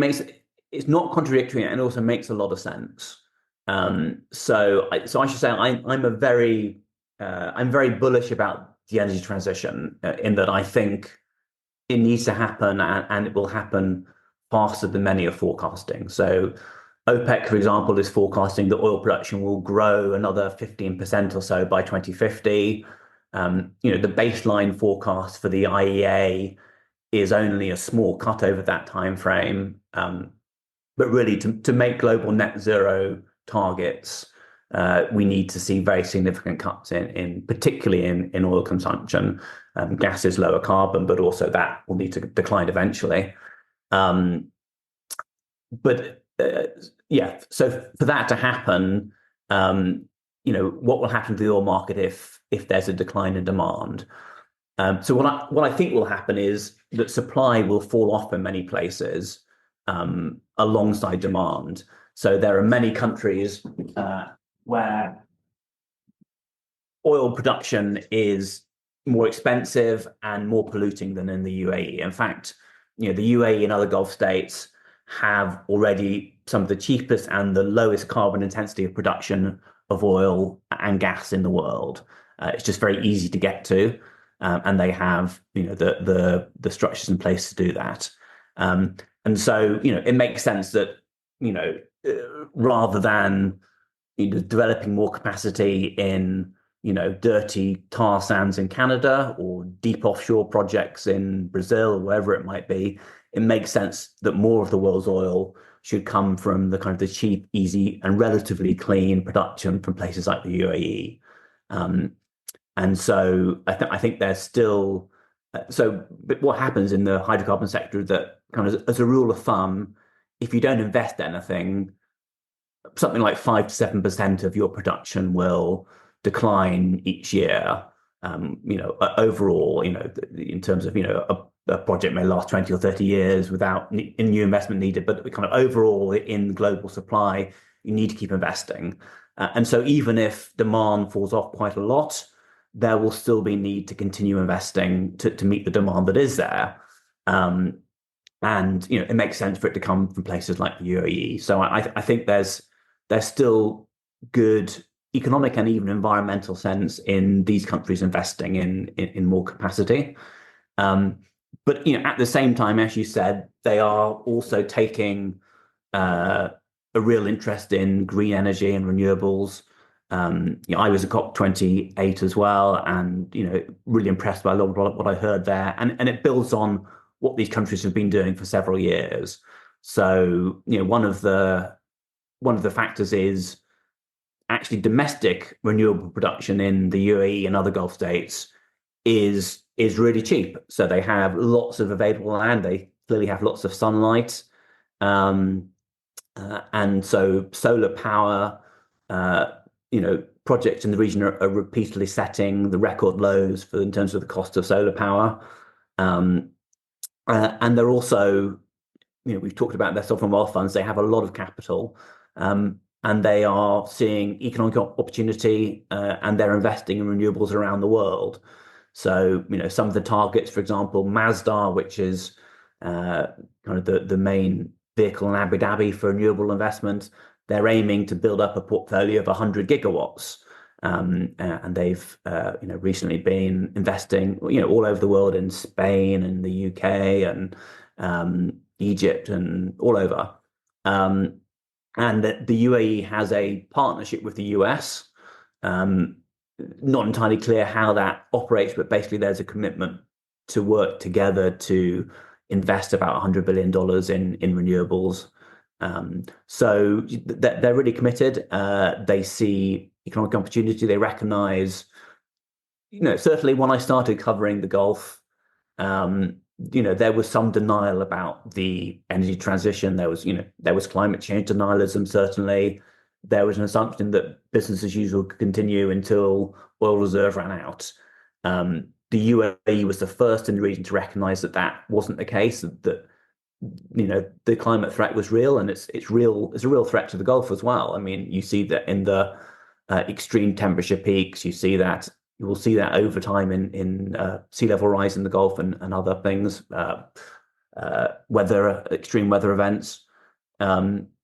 B: it's not contradictory and also makes a lot of sense. So I should say I'm very bullish about the energy transition in that I think it needs to happen and it will happen faster than many are forecasting. So OPEC, for example, is forecasting that oil production will grow another 15% or so by 2050. The baseline forecast for the IEA is only a small cut over that time frame. But really, to make global net zero targets, we need to see very significant cuts particularly in oil consumption. Gas is lower carbon, but also that will need to decline eventually. So for that to happen, what will happen to the oil market if there's a decline in demand? So what I think will happen is that supply will fall off in many places alongside demand. So there are many countries where oil production is more expensive and more polluting than in the UAE. In fact, the UAE and other Gulf states have already some of the cheapest and the lowest carbon intensity of production of oil and gas in the world. It's just very easy to get to, and they have the structures in place to do that. And so it makes sense that rather than developing more capacity in dirty tar sands in Canada or deep offshore projects in Brazil or wherever it might be, it makes sense that more of the world's oil should come from the kind of the cheap, easy, and relatively clean production from places like the UAE. And so I think there's still but what happens in the hydrocarbon sector is that kind of as a rule of thumb, if you don't invest anything, something like 5 to 7% of your production will decline each year. Overall, in terms of a project may last 20 or 30 years without new investment needed, but kind of overall in global supply, you need to keep investing. And so even if demand falls off quite a lot, there will still be need to continue investing to meet the demand that is there. And it makes sense for it to come from places like the UAE. So I think there's still good economic and even environmental sense in these countries investing in more capacity. But at the same time, as you said, they are also taking a real interest in green energy and renewables. I was at COP28 as well, and really impressed by a lot of what I heard there, and it builds on what these countries have been doing for several years. So one of the factors is actually domestic renewable production in the UAE and other Gulf states is really cheap. So they have lots of available land. They clearly have lots of sunlight. And so solar power, projects in the region are repeatedly setting the record lows in terms of the cost of solar power. Um, and they're also, we've talked about their sovereign wealth funds. They have a lot of capital, and they are seeing economic opportunity, and they're investing in renewables around the world. So, some of the targets, for example, Masdar, which is kind of the main vehicle in Abu Dhabi for renewable investment, they're aiming to build up a portfolio of 100 gigawatts. And they've recently been investing all over the world, in Spain and the UK and Egypt and all over. And that the UAE has a partnership with the US. Not entirely clear how that operates, but basically there's a commitment to work together to invest about $100 billion in renewables. So they're really committed. They see economic opportunity. They recognize, certainly when I started covering the Gulf, there was some denial about the energy transition. There was climate change denialism, certainly. There was an assumption that business as usual could continue until oil reserve ran out. The UAE was the first in the region to recognize that wasn't the case, that the climate threat was real, and it's a real threat to the Gulf as well. I mean, you see that in the extreme temperature peaks. You will see that over time in sea level rise in the Gulf and other things, extreme weather events.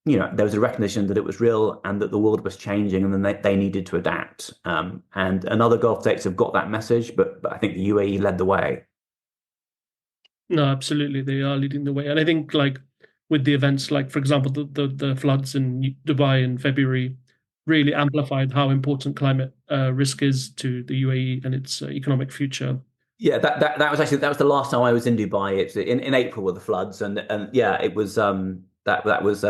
B: There was a recognition that it was real and that the world was changing, and then they needed to adapt. And other Gulf states have got that message, but I think the UAE led the way.
A: No, absolutely, they are leading the way, and I think like with the events, like for example, the floods in Dubai in February really amplified how important climate risk is to the UAE and its economic future.
B: Yeah, that was the last time I was in Dubai. It's in April with the floods, and yeah, it was that was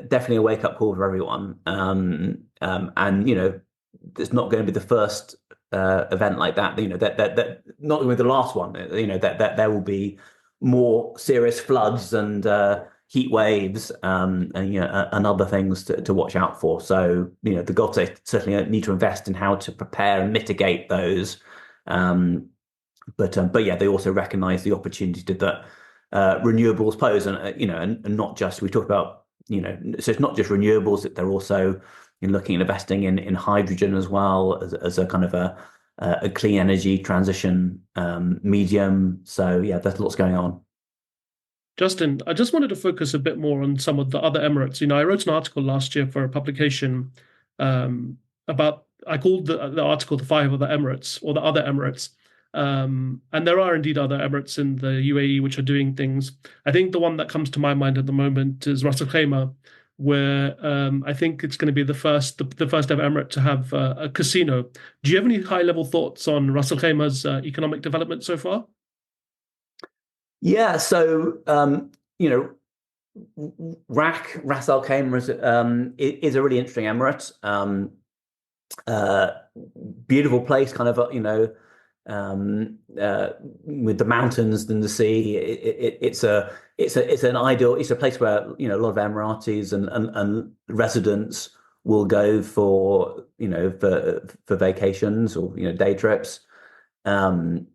B: definitely a wake up call for everyone. And it's not going to be the first event like that. That not going to be the last one. That there will be more serious floods and heat waves, and other things to watch out for. So the Gulf states certainly need to invest in how to prepare and mitigate those. But yeah, they also recognise the opportunity that renewables pose, and not just we talk about so it's not just renewables, that they're also looking at investing in hydrogen as well as a kind of a clean energy transition medium. So yeah, there's lots going on.
A: Justin, I just wanted to focus a bit more on some of the other Emirates. I wrote an article last year for a publication about, I called the article "The Five Other Emirates" or "The Other Emirates." And there are indeed other Emirates in the UAE which are doing things. I think the one that comes to my mind at the moment is Ras Al Khaimah, where I think it's going to be the first ever Emirate to have a casino. Do you have any high level thoughts on Ras Al Khaimah's economic development so far?
B: Yeah, so Ras Al Khaimah is a really interesting emirate. Beautiful place, kind of with the mountains and the sea. It's an ideal. It's a place where a lot of Emiratis and residents will go for vacations or day trips. And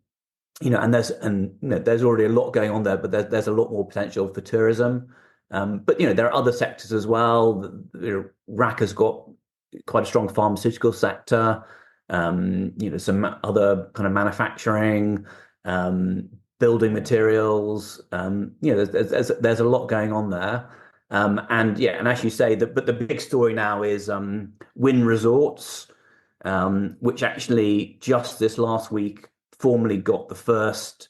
B: there's already a lot going on there, but there's a lot more potential for tourism. But there are other sectors as well. Raqqa's got quite a strong pharmaceutical sector. Some other kind of manufacturing, building materials. There's a lot going on there. And as you say, but the big story now is Wynn Resorts, which actually just this last week formally got the first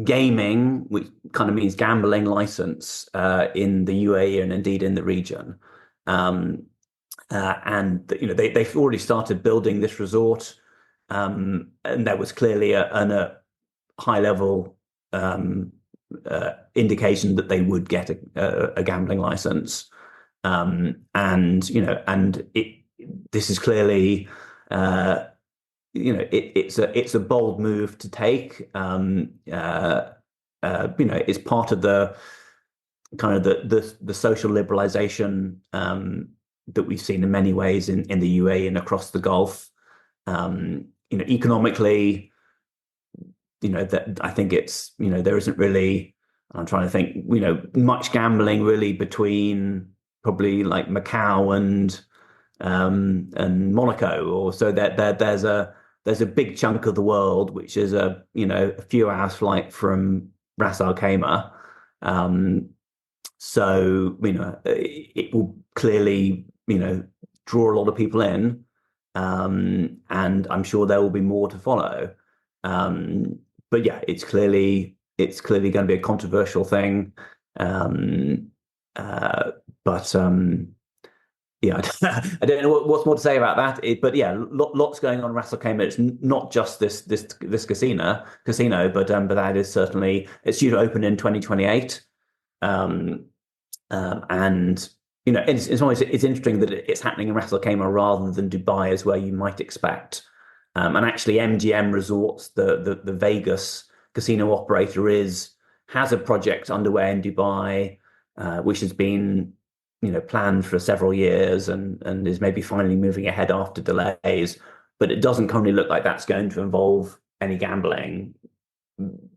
B: gaming, which kind of means gambling license, in the UAE and indeed in the region. And they've already started building this resort, and there was clearly a high level indication that they would get a gambling license. This is clearly it's a bold move to take. It's part of the kind of the social liberalization that we've seen in many ways in the UAE and across the Gulf. Economically, that I think it's, there isn't really, I'm trying to think, much gambling really between probably like Macau and Monaco, or so that there's a big chunk of the world which is a few hours flight from Ras Al Khaimah. So it will clearly draw a lot of people in, and I'm sure there will be more to follow. But yeah, it's clearly going to be a controversial thing. But yeah, I don't know what's more to say about that. But yeah, lots going on in Ras Al Khaimah. It's not just this casino, but that is certainly, it's due to open in 2028. And it's interesting that it's happening in Ras Al Khaimah rather than Dubai, is where you might expect. And actually, MGM Resorts, the Vegas casino operator, has a project underway in Dubai, which has been planned for several years and is maybe finally moving ahead after delays. But it doesn't currently look like that's going to involve any gambling.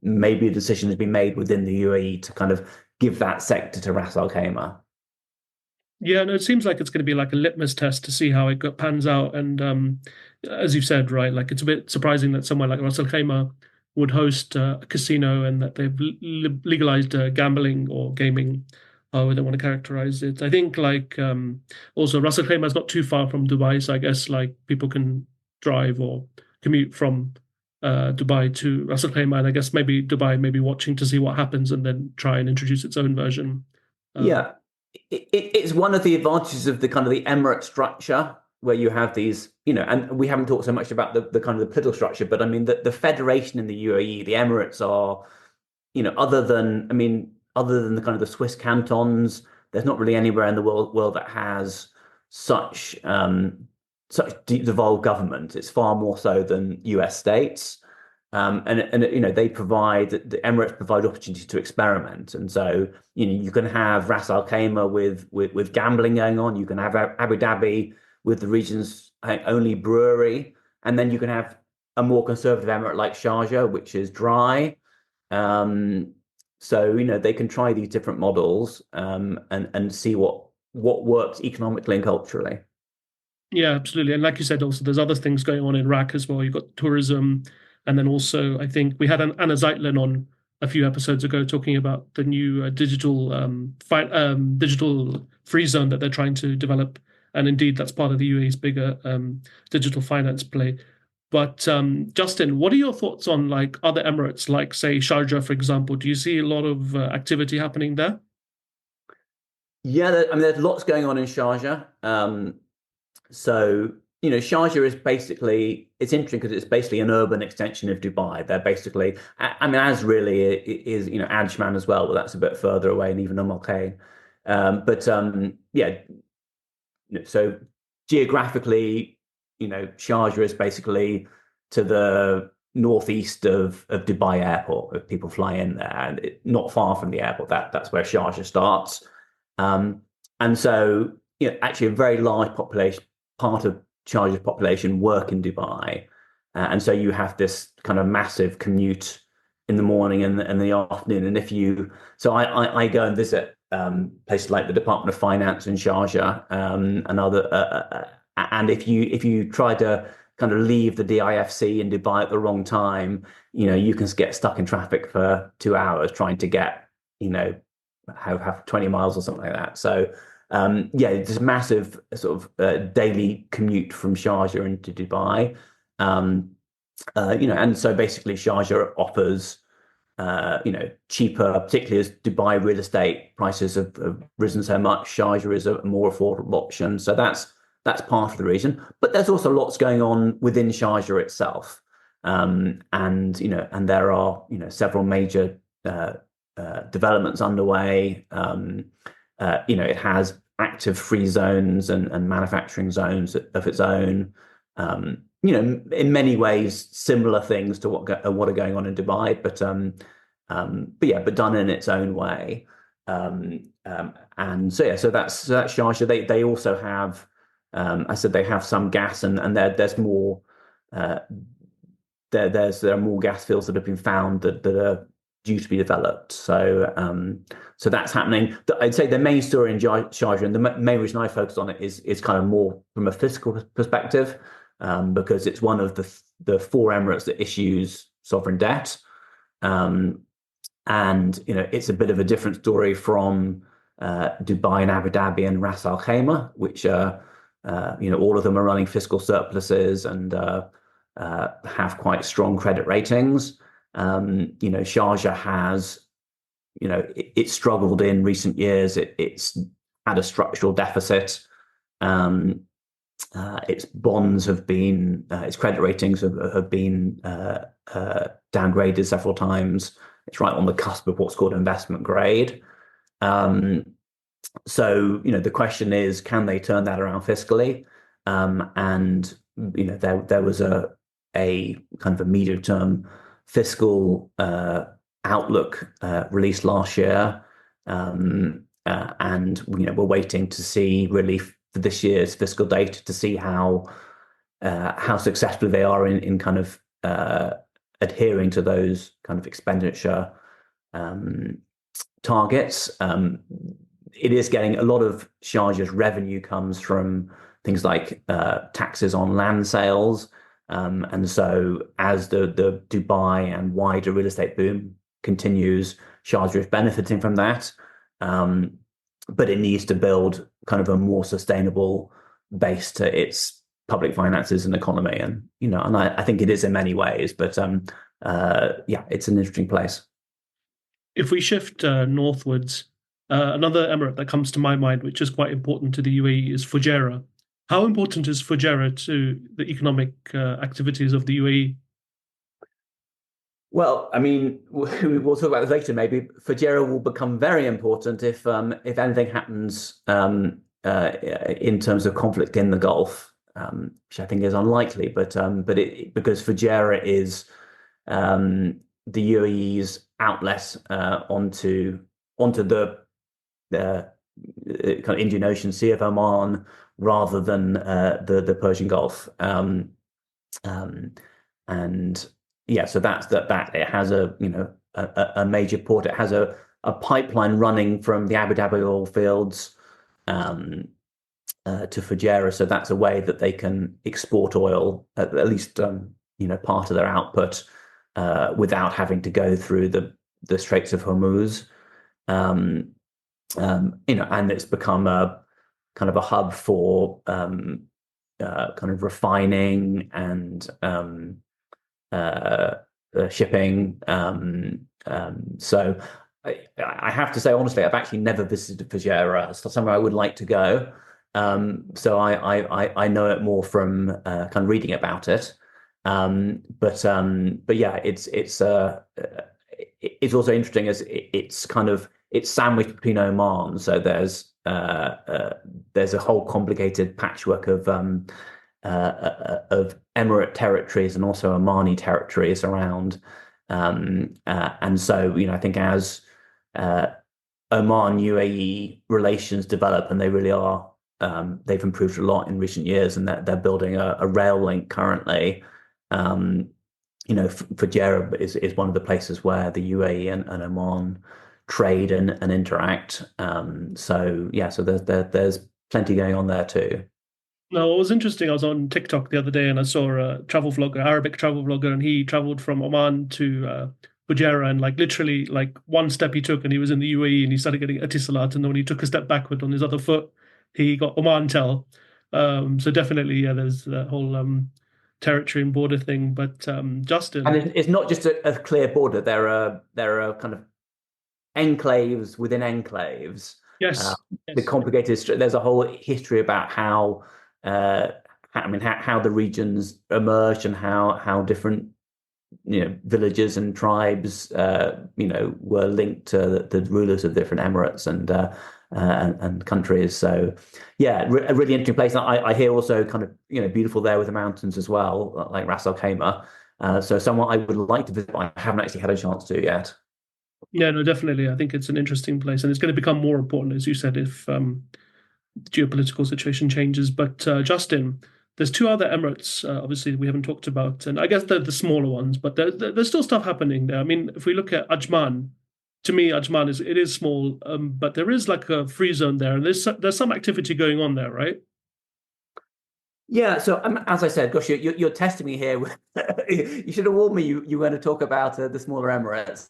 B: Maybe a decision has been made within the UAE to kind of give that sector to Ras Al Khaimah.
A: Yeah, no, it seems like it's going to be like a litmus test to see how it pans out. And as you said, right, like it's a bit surprising that somewhere like Ras Al Khaimah would host a casino and that they've legalized gambling or gaming, however they want to characterize it. I think like also Ras Al Khaimah is not too far from Dubai, so I guess like people can drive or commute from Dubai to Ras Al Khaimah, and I guess maybe Dubai may be watching to see what happens and then try and introduce its own version.
B: Yeah, it's one of the advantages of the kind of the emirate structure, where you have these, and we haven't talked so much about the kind of the political structure, but I mean the federation in the UAE, the emirates are, other than the kind of the Swiss cantons, there's not really anywhere in the world that has such deep devolved government. It's far more so than US states. And they provide, the Emirates provide opportunities to experiment, and so you can have Ras Al Khaimah with gambling going on. You can have Abu Dhabi with the region's only brewery, and then you can have a more conservative emirate like Sharjah, which is dry. So they can try these different models and see what works economically and culturally.
A: Yeah, absolutely. And like you said, also there's other things going on in Iraq as well. You've got tourism, and then also I think we had Anna Zeitlin on a few episodes ago talking about the new digital free zone that they're trying to develop, and indeed that's part of the UAE's bigger digital finance play. But Justin, what are your thoughts on like other emirates, like say Sharjah, for example? Do you see a lot of activity happening there?
B: Yeah, there's lots going on in Sharjah. So, Sharjah is basically, it's interesting because it's basically an urban extension of Dubai. They're basically, as really is, Ajman as well, but that's a bit further away, and even Al Khayn. Yeah, so geographically, Sharjah is basically to the northeast of Dubai Airport. If people fly in there, and not far from the airport, that's where Sharjah starts. And so, actually a very large population, part of Sharjah's population work in Dubai. And so you have this kind of massive commute in the morning and the afternoon. And so I go and visit places like the Department of Finance in Sharjah, and other, and if you try to kind of leave the DIFC in Dubai at the wrong time, you can get stuck in traffic for 2 hours trying to get, have 20 miles or something like that. So yeah, it's a massive sort of daily commute from Sharjah into Dubai. And so basically Sharjah offers, cheaper, particularly as Dubai real estate prices have risen so much. Sharjah is a more affordable option. So that's part of the reason. But there's also lots going on within Sharjah itself. And there are, several major developments underway. It has active free zones and manufacturing zones of its own. In many ways, similar things to what are going on in Dubai, but done in its own way. And so yeah, so that's Sharjah. They also have, I said they have some gas, and there's more. Uh, there are more gas fields that have been found that are due to be developed. So that's happening. I'd say the main story in Sharjah, and the main reason I focus on it is kind of more from a fiscal perspective, because it's one of the four emirates that issues sovereign debt. And it's a bit of a different story from Dubai and Abu Dhabi and Ras Al Khaimah, which all of them are running fiscal surpluses and have quite strong credit ratings. Sharjah has, it struggled in recent years. It's had a structural deficit. Its bonds have been, its credit ratings have been downgraded several times. It's right on the cusp of what's called investment grade. So the question is, can they turn that around fiscally? And there was a kind of a medium term fiscal outlook released last year, and we're waiting to see really for this year's fiscal data to see how successful they are in kind of adhering to those kind of expenditure targets. It is getting a lot of Sharjah's revenue comes from things like taxes on land sales. And so as the Dubai and wider real estate boom continues, Sharjah is benefiting from that. But it needs to build kind of a more sustainable base to its public finances and economy. And I think it is in many ways, but yeah, it's an interesting place.
A: If we shift northwards, another emirate that comes to my mind, which is quite important to the UAE, is Fujairah. How important is Fujairah to the economic activities of the UAE?
B: Well, I mean, we'll talk about this later. Maybe Fujairah will become very important if anything happens in terms of conflict in the Gulf, which I think is unlikely. But because Fujairah is the UAE's outlet onto the kind of Indian Ocean, Sea of Oman, rather than the Persian Gulf. And yeah, so that it has a major port. It has a pipeline running from the Abu Dhabi oil fields to Fujairah. So that's a way that they can export oil, at least part of their output, without having to go through the Straits of Hormuz. And it's become a kind of a hub for kind of refining and shipping. So I have to say, honestly, I've actually never visited Fujairah. It's somewhere I would like to go. So I know it more from kind of reading about it. But yeah, it's also interesting as it's sandwiched between Oman. So there's a whole complicated patchwork of emirate territories and also Omani territories around. And so, I think as Oman UAE relations develop, and they really are, they've improved a lot in recent years, and they're building a rail link currently. Fujairah is one of the places where the UAE and Oman trade and interact. So yeah, so there's plenty going on there too.
A: No, it was interesting. I was on TikTok the other day and I saw a travel vlogger, Arabic travel vlogger, and he traveled from Oman to Fujairah, and literally one step he took and he was in the UAE and he started getting Etisalat, and then when he took a step backward on his other foot, he got Oman tel. So definitely, yeah, there's that whole territory and border thing. But Justin,
B: and it's not just a clear border. There are kind of enclaves within enclaves.
A: yes,
B: The complicated. There's a whole history about how the regions emerged and how different villages and tribes were linked to the rulers of different emirates and countries. So yeah, a really interesting place. And I hear also kind of beautiful there with the mountains as well, like Ras Al Khaimah. So somewhere I would like to visit, but I haven't actually had a chance to yet.
A: Yeah, no, definitely. I think it's an interesting place, and it's going to become more important, as you said, if the geopolitical situation changes. But Justin, there's two other Emirates, obviously, we haven't talked about, and I guess they're the smaller ones, but there's still stuff happening there. I mean, if we look at Ajman, to me, Ajman is small, but there is like a free zone there, and there's some activity going on there, right?
B: Yeah, so as I said, gosh, you're testing me here. You should have warned me you were going to talk about the smaller Emirates,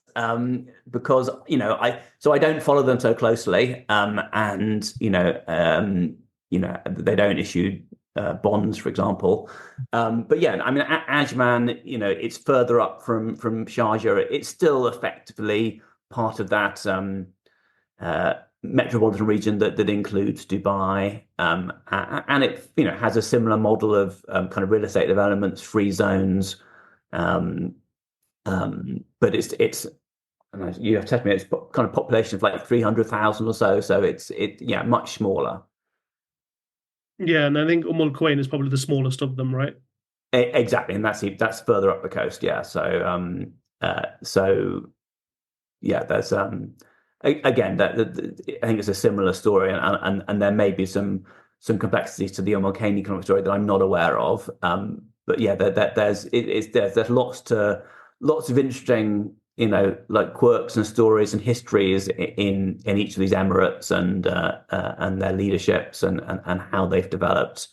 B: because I don't follow them so closely, and they don't issue bonds, for example. But yeah, I mean, Ajman, it's further up from Sharjah. It's still effectively part of that. Metropolitan region that includes Dubai, and it has a similar model of kind of real estate developments, free zones, um, but it's you have to tell me it's kind of population of like 300,000 or so, so it's yeah, much smaller.
A: Yeah, and I think Al Quwain is probably the smallest of them, right?
B: Exactly, and that's further up the coast, yeah. So yeah, there's again I think it's a similar story, and there may be some complexities to the Omal economic story that I'm not aware of. But yeah, there's lots of interesting like quirks and stories and histories in each of these emirates and their leaderships and how they've developed.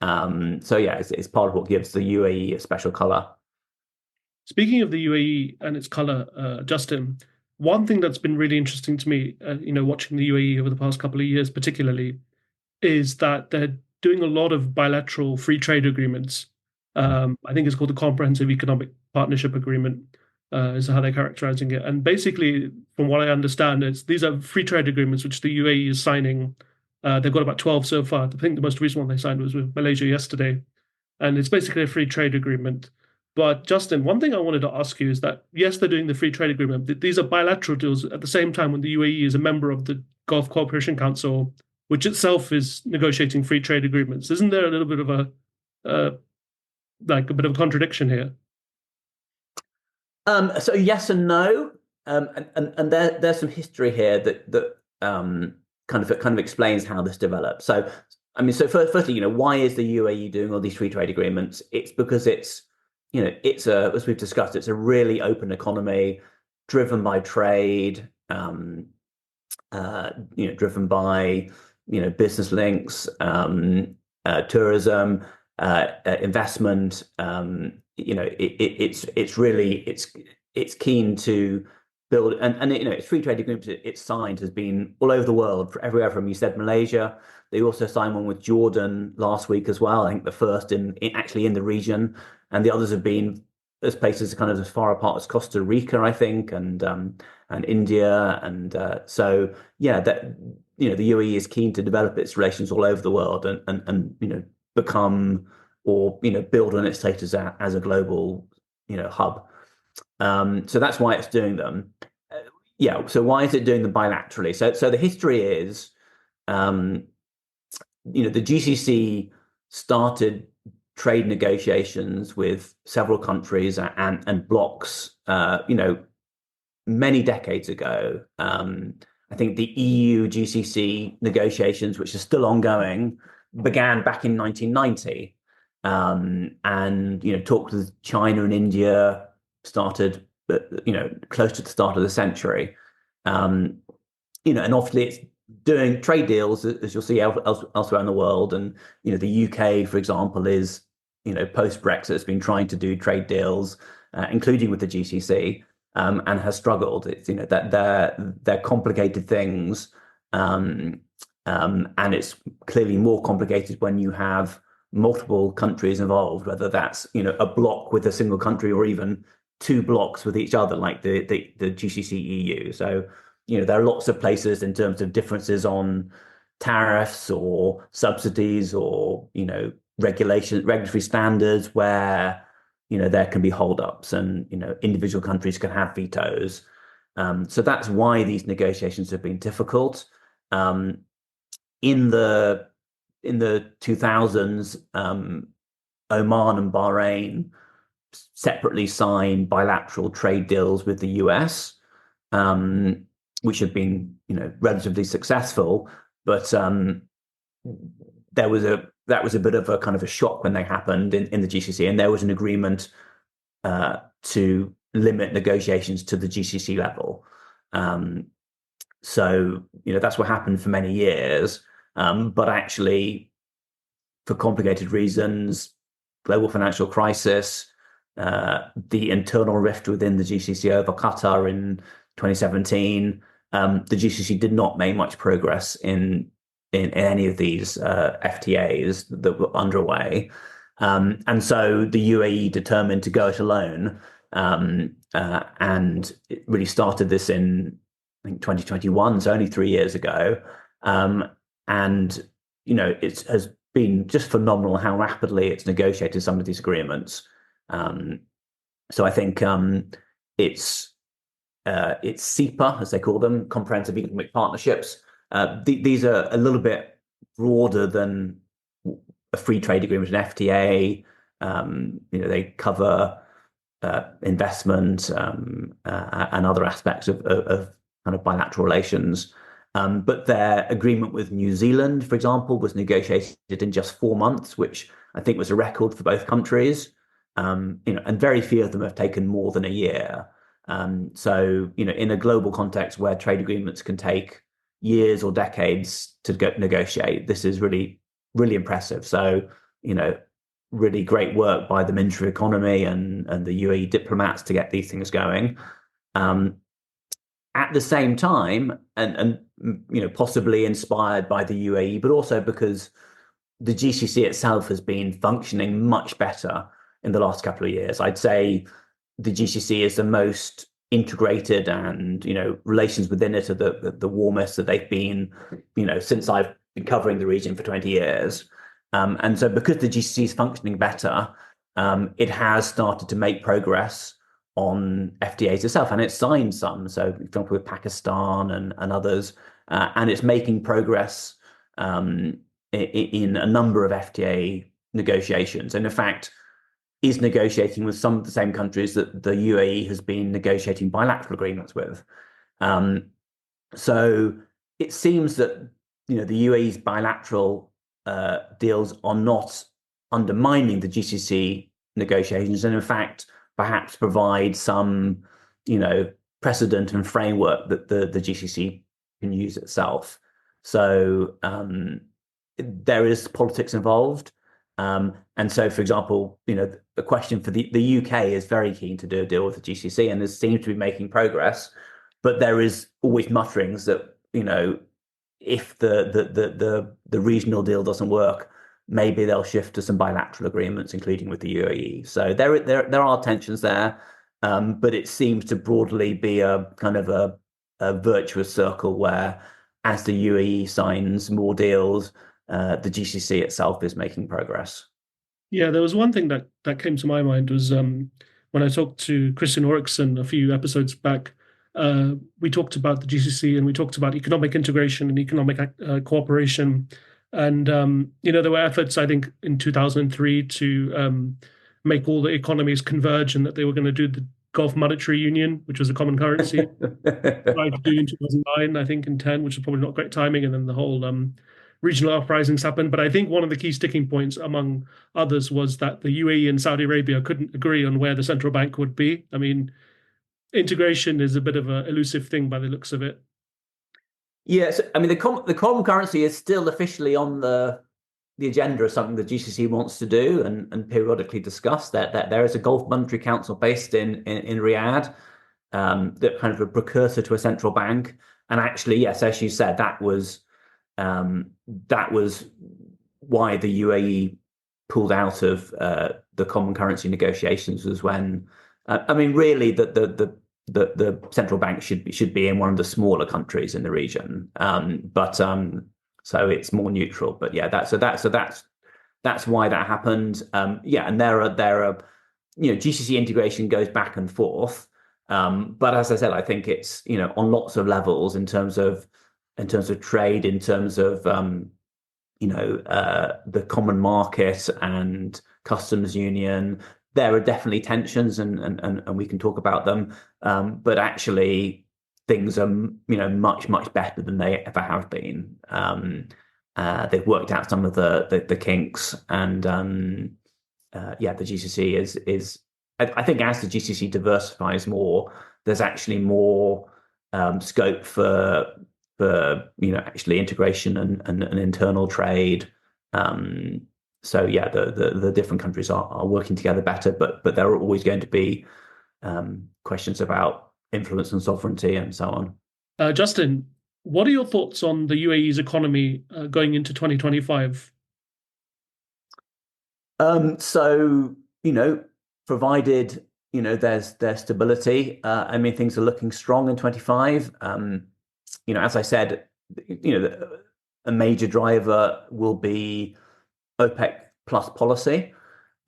B: So yeah, it's part of what gives the UAE a special color.
A: Speaking of the UAE and its color, Justin, one thing that's been really interesting to me, watching the UAE over the past couple of years, particularly, is that they're doing a lot of bilateral free trade agreements. I think it's called the Comprehensive Economic Partnership Agreement, is how they're characterizing it. And basically, from what I understand, these are free trade agreements which the UAE is signing. They've got about 12 so far. I think the most recent one they signed was with Malaysia yesterday. And it's basically a free trade agreement. But Justin, one thing I wanted to ask you is that yes, they're doing the free trade agreement. These are bilateral deals at the same time when the UAE is a member of the Gulf Cooperation Council, which itself is negotiating free trade agreements. Isn't there a little bit of uh, a bit of a contradiction here?
B: So yes and no, and there's some history here that kind of explains how this developed. So I mean, so firstly, why is the UAE doing all these free trade agreements? It's because it's as we've discussed, it's a really open economy driven by trade, driven by business links, tourism, investment. It's keen to build and its free trade agreement it's signed has been all over the world, everywhere from, you said, Malaysia. They also signed one with Jordan last week as well. I think the first actually in the region, and the others have been as places kind of as far apart as Costa Rica, I think, and India, and so yeah, that the UAE is keen to develop its relations all over the world and become or build on its status as a global hub. So that's why it's doing them. Yeah. So why is it doing them bilaterally? So the history is, the GCC started trade negotiations with several countries and blocks, many decades ago. I think the EU GCC negotiations, which are still ongoing, began back in 1990. And talks with China and India started, close to the start of the century. And obviously it's doing trade deals, as you'll see elsewhere in the world. And the UK, for example, is post Brexit has been trying to do trade deals, including with the GCC, and has struggled. It's that they're complicated things, and it's clearly more complicated when you have multiple countries involved, whether that's a block with a single country or even two blocks with each other, like the GCC EU. So there are lots of places in terms of differences on tariffs or subsidies or regulatory standards where there can be holdups and individual countries can have vetoes. So that's why these negotiations have been difficult. In the 2000s, Oman and Bahrain separately signed bilateral trade deals with the US. which have been, relatively successful. But that was a bit of a kind of a shock when they happened in the GCC, and there was an agreement to limit negotiations to the GCC level. So that's what happened for many years. But actually, for complicated reasons, global financial crisis, the internal rift within the GCC over Qatar in 2017, the GCC did not make much progress in any of these FTAs that were underway. And so the UAE determined to go it alone. And it really started this in, I think, 2021, so only 3 years ago. And it has been just phenomenal how rapidly it's negotiated some of these agreements. So I think it's CEPA, as they call them, comprehensive economic partnerships. These are a little bit broader than a free trade agreement, an FTA. They cover investment and other aspects of kind of bilateral relations. But their agreement with New Zealand, for example, was negotiated in just 4 months, which I think was a record for both countries. And very few of them have taken more than a year. So in a global context where trade agreements can take years or decades to negotiate, this is really, really impressive. So, really great work by the Ministry of Economy and the UAE diplomats to get these things going. At the same time, and possibly inspired by the UAE, but also because the GCC itself has been functioning much better in the last couple of years. I'd say the GCC is the most integrated, and relations within it are the warmest that they've been, since I've been covering the region for 20 years. And so because the GCC is functioning better, it has started to make progress on FTAs itself, and it's signed some. So, for example, with Pakistan and others, and it's making progress in a number of FTA negotiations. And in fact, is negotiating with some of the same countries that the UAE has been negotiating bilateral agreements with. So it seems that the UAE's bilateral deals are not undermining the GCC negotiations, and in fact, perhaps provide some, precedent and framework that the GCC can use itself. So there is politics involved. And so, for example, the question for the UK is very keen to do a deal with the GCC, and seems to be making progress. But there is always mutterings that, if the regional deal doesn't work, maybe they'll shift to some bilateral agreements, including with the UAE. So there are tensions there, but it seems to broadly be a kind of a virtuous circle where, as the UAE signs more deals, the GCC itself is making progress.
A: Yeah, there was one thing that came to my mind was when I talked to Christian Orikson a few episodes back. We talked about the GCC, and we talked about economic integration and economic cooperation. And there were efforts, I think, in 2003 to make all the economies converge, and that they were going to do the Gulf Monetary Union, which was a common currency. Tried to do in 2009, I think, in 10, which was probably not great timing, and then the whole regional uprisings happened. But I think one of the key sticking points, among others, was that the UAE and Saudi Arabia couldn't agree on where the central bank would be. I mean, integration is a bit of an elusive thing by the looks of it.
B: Yes, I mean, the common currency is still officially on the agenda as something the GCC wants to do and periodically discuss. That there is a Gulf Monetary Council based in Riyadh, that kind of a precursor to a central bank. And actually, yes, as you said, that was why the UAE pulled out of the common currency negotiations, was when really the central bank should be in one of the smaller countries in the region, so it's more neutral. But yeah, that's why that happened. And there are GCC integration goes back and forth, but as I said, I think it's on lots of levels in terms of trade, in terms of the common market and customs union. There are definitely tensions, and we can talk about them. But actually, things are, much better than they ever have been. They've worked out some of the kinks, and the GCC is. I think as the GCC diversifies more, there's actually more scope for actually integration and internal trade. So yeah, the different countries are working together better, but there are always going to be questions about influence and sovereignty and so on.
A: Justin, what are your thoughts on the UAE's economy going into 2025?
B: So, provided, there's stability, things are looking strong in 25. As I said, a major driver will be OPEC plus policy.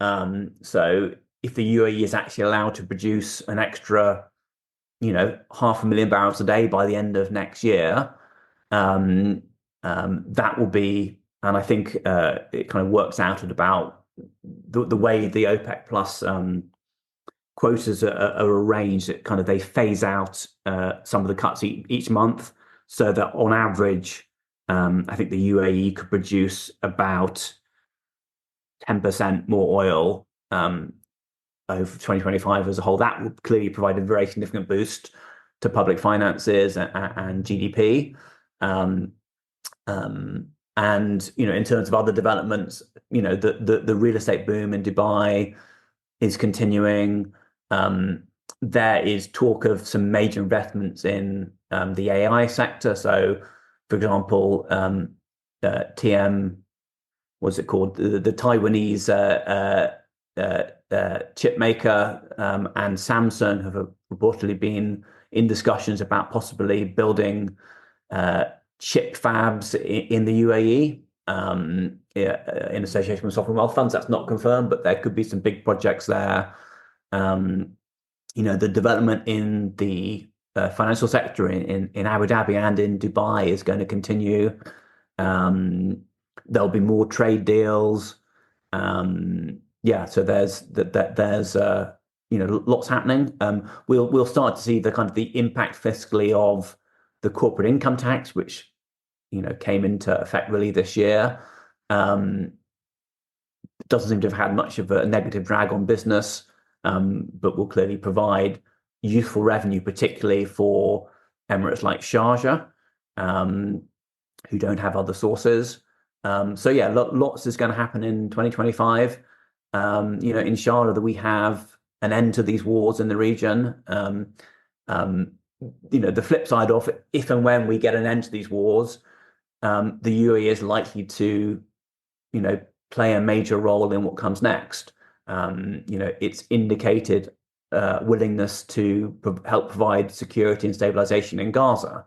B: So if the UAE is actually allowed to produce an extra, 500,000 barrels a day by the end of next year, that will be, and I think it kind of works out at about the way the OPEC plus quotas are arranged. It kind of they phase out some of the cuts each month, so that on average, I think the UAE could produce about 10% more oil over 2025 as a whole. That will clearly provide a very significant boost to public finances and GDP. And in terms of other developments, the real estate boom in Dubai is continuing. There is talk of some major investments in the AI sector. So, for example, TM, what's it called? The Taiwanese chip maker and Samsung have reportedly been in discussions about possibly building chip fabs in the UAE in association with sovereign wealth funds. That's not confirmed, but there could be some big projects there. The development in the financial sector in Abu Dhabi and in Dubai is going to continue. There'll be more trade deals. So there's lots happening. We'll start to see the kind of the impact fiscally of the corporate income tax, which came into effect really this year. Doesn't seem to have had much of a negative drag on business, but will clearly provide useful revenue, particularly for Emirates like Sharjah, who don't have other sources. Lots is going to happen in 2025. Inshallah, that we have an end to these wars in the region. The flip side of it, if and when we get an end to these wars, the UAE is likely to, play a major role in what comes next. It's indicated willingness to help provide security and stabilization in Gaza,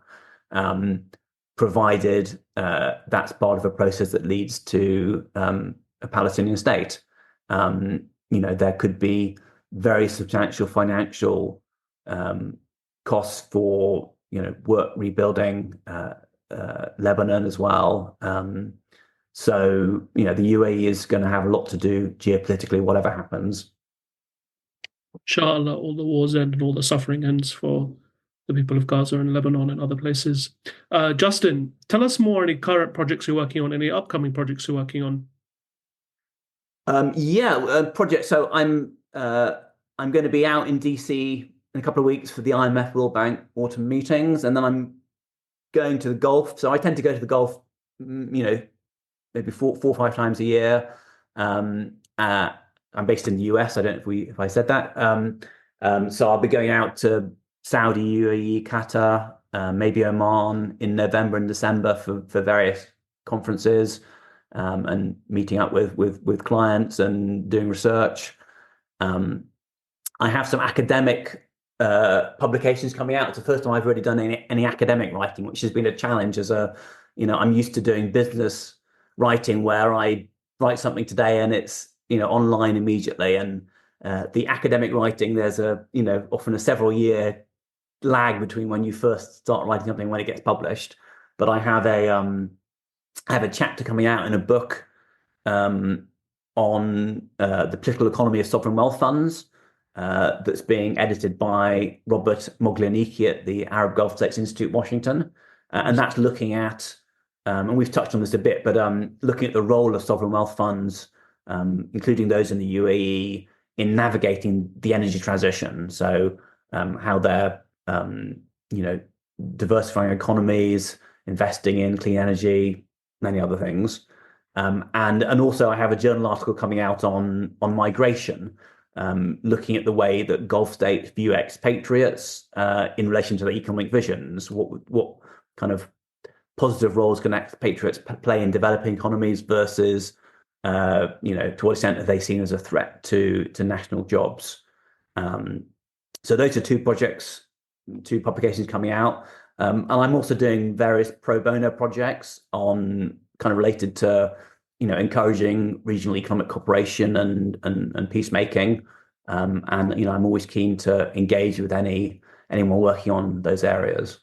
B: provided that's part of a process that leads to a Palestinian state. There could be very substantial financial costs for work rebuilding Lebanon as well. So the UAE is going to have a lot to do geopolitically, whatever happens.
A: Inshallah, all the wars end and all the suffering ends for the people of Gaza and Lebanon and other places. Justin, tell us more any current projects you're working on, any upcoming projects you're working on.
B: Project. So I'm going to be out in DC in a couple of weeks for the IMF World Bank autumn meetings, and then I'm going to the Gulf. So I tend to go to the Gulf, maybe four or five times a year. I'm based in the US. I don't know if I said that. So I'll be going out to Saudi, UAE, Qatar, maybe Oman in November and December for various conferences, and meeting up with clients and doing research. I have some academic publications coming out. It's the first time I've really done any academic writing, which has been a challenge. I'm used to doing business writing where I write something today and it's online immediately, and the academic writing, there's often a several year lag between when you first start writing something and when it gets published. But I have a chapter coming out in a book on the political economy of sovereign wealth funds, that's being edited by Robert Moglianichi at the Arab Gulf States Institute, Washington. And that's looking at, and we've touched on this a bit, but looking at the role of sovereign wealth funds, including those in the UAE, in navigating the energy transition. So how they're, diversifying economies, investing in clean energy, many other things. And also I have a journal article coming out on migration, looking at the way that Gulf states view expatriates in relation to their economic visions. What kind of positive roles can expatriates play in developing economies versus, to what extent are they seen as a threat to national jobs? So those are two publications coming out. And I'm also doing various pro bono projects on kind of related to, encouraging regional economic cooperation and peacemaking. And I'm always keen to engage with anyone working on those areas.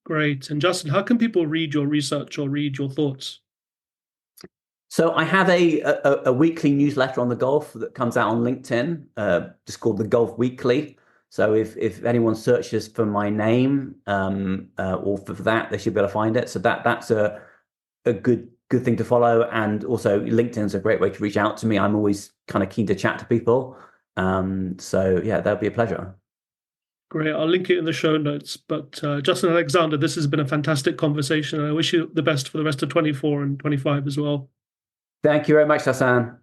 A: Great. And Justin, how can people read your research or read your thoughts?
B: So I have a weekly newsletter on the Gulf that comes out on LinkedIn, just called the Gulf Weekly. So if anyone searches for my name or for that, they should be able to find it. So that's a good thing to follow. And also LinkedIn is a great way to reach out to me. I'm always kind of keen to chat to people. So yeah, that'll be a pleasure.
A: Great. I'll link it in the show notes. But Justin Alexander, this has been a fantastic conversation. I wish you the best for the rest of 24 and 25 as well.
B: Thank you very much, Hassan.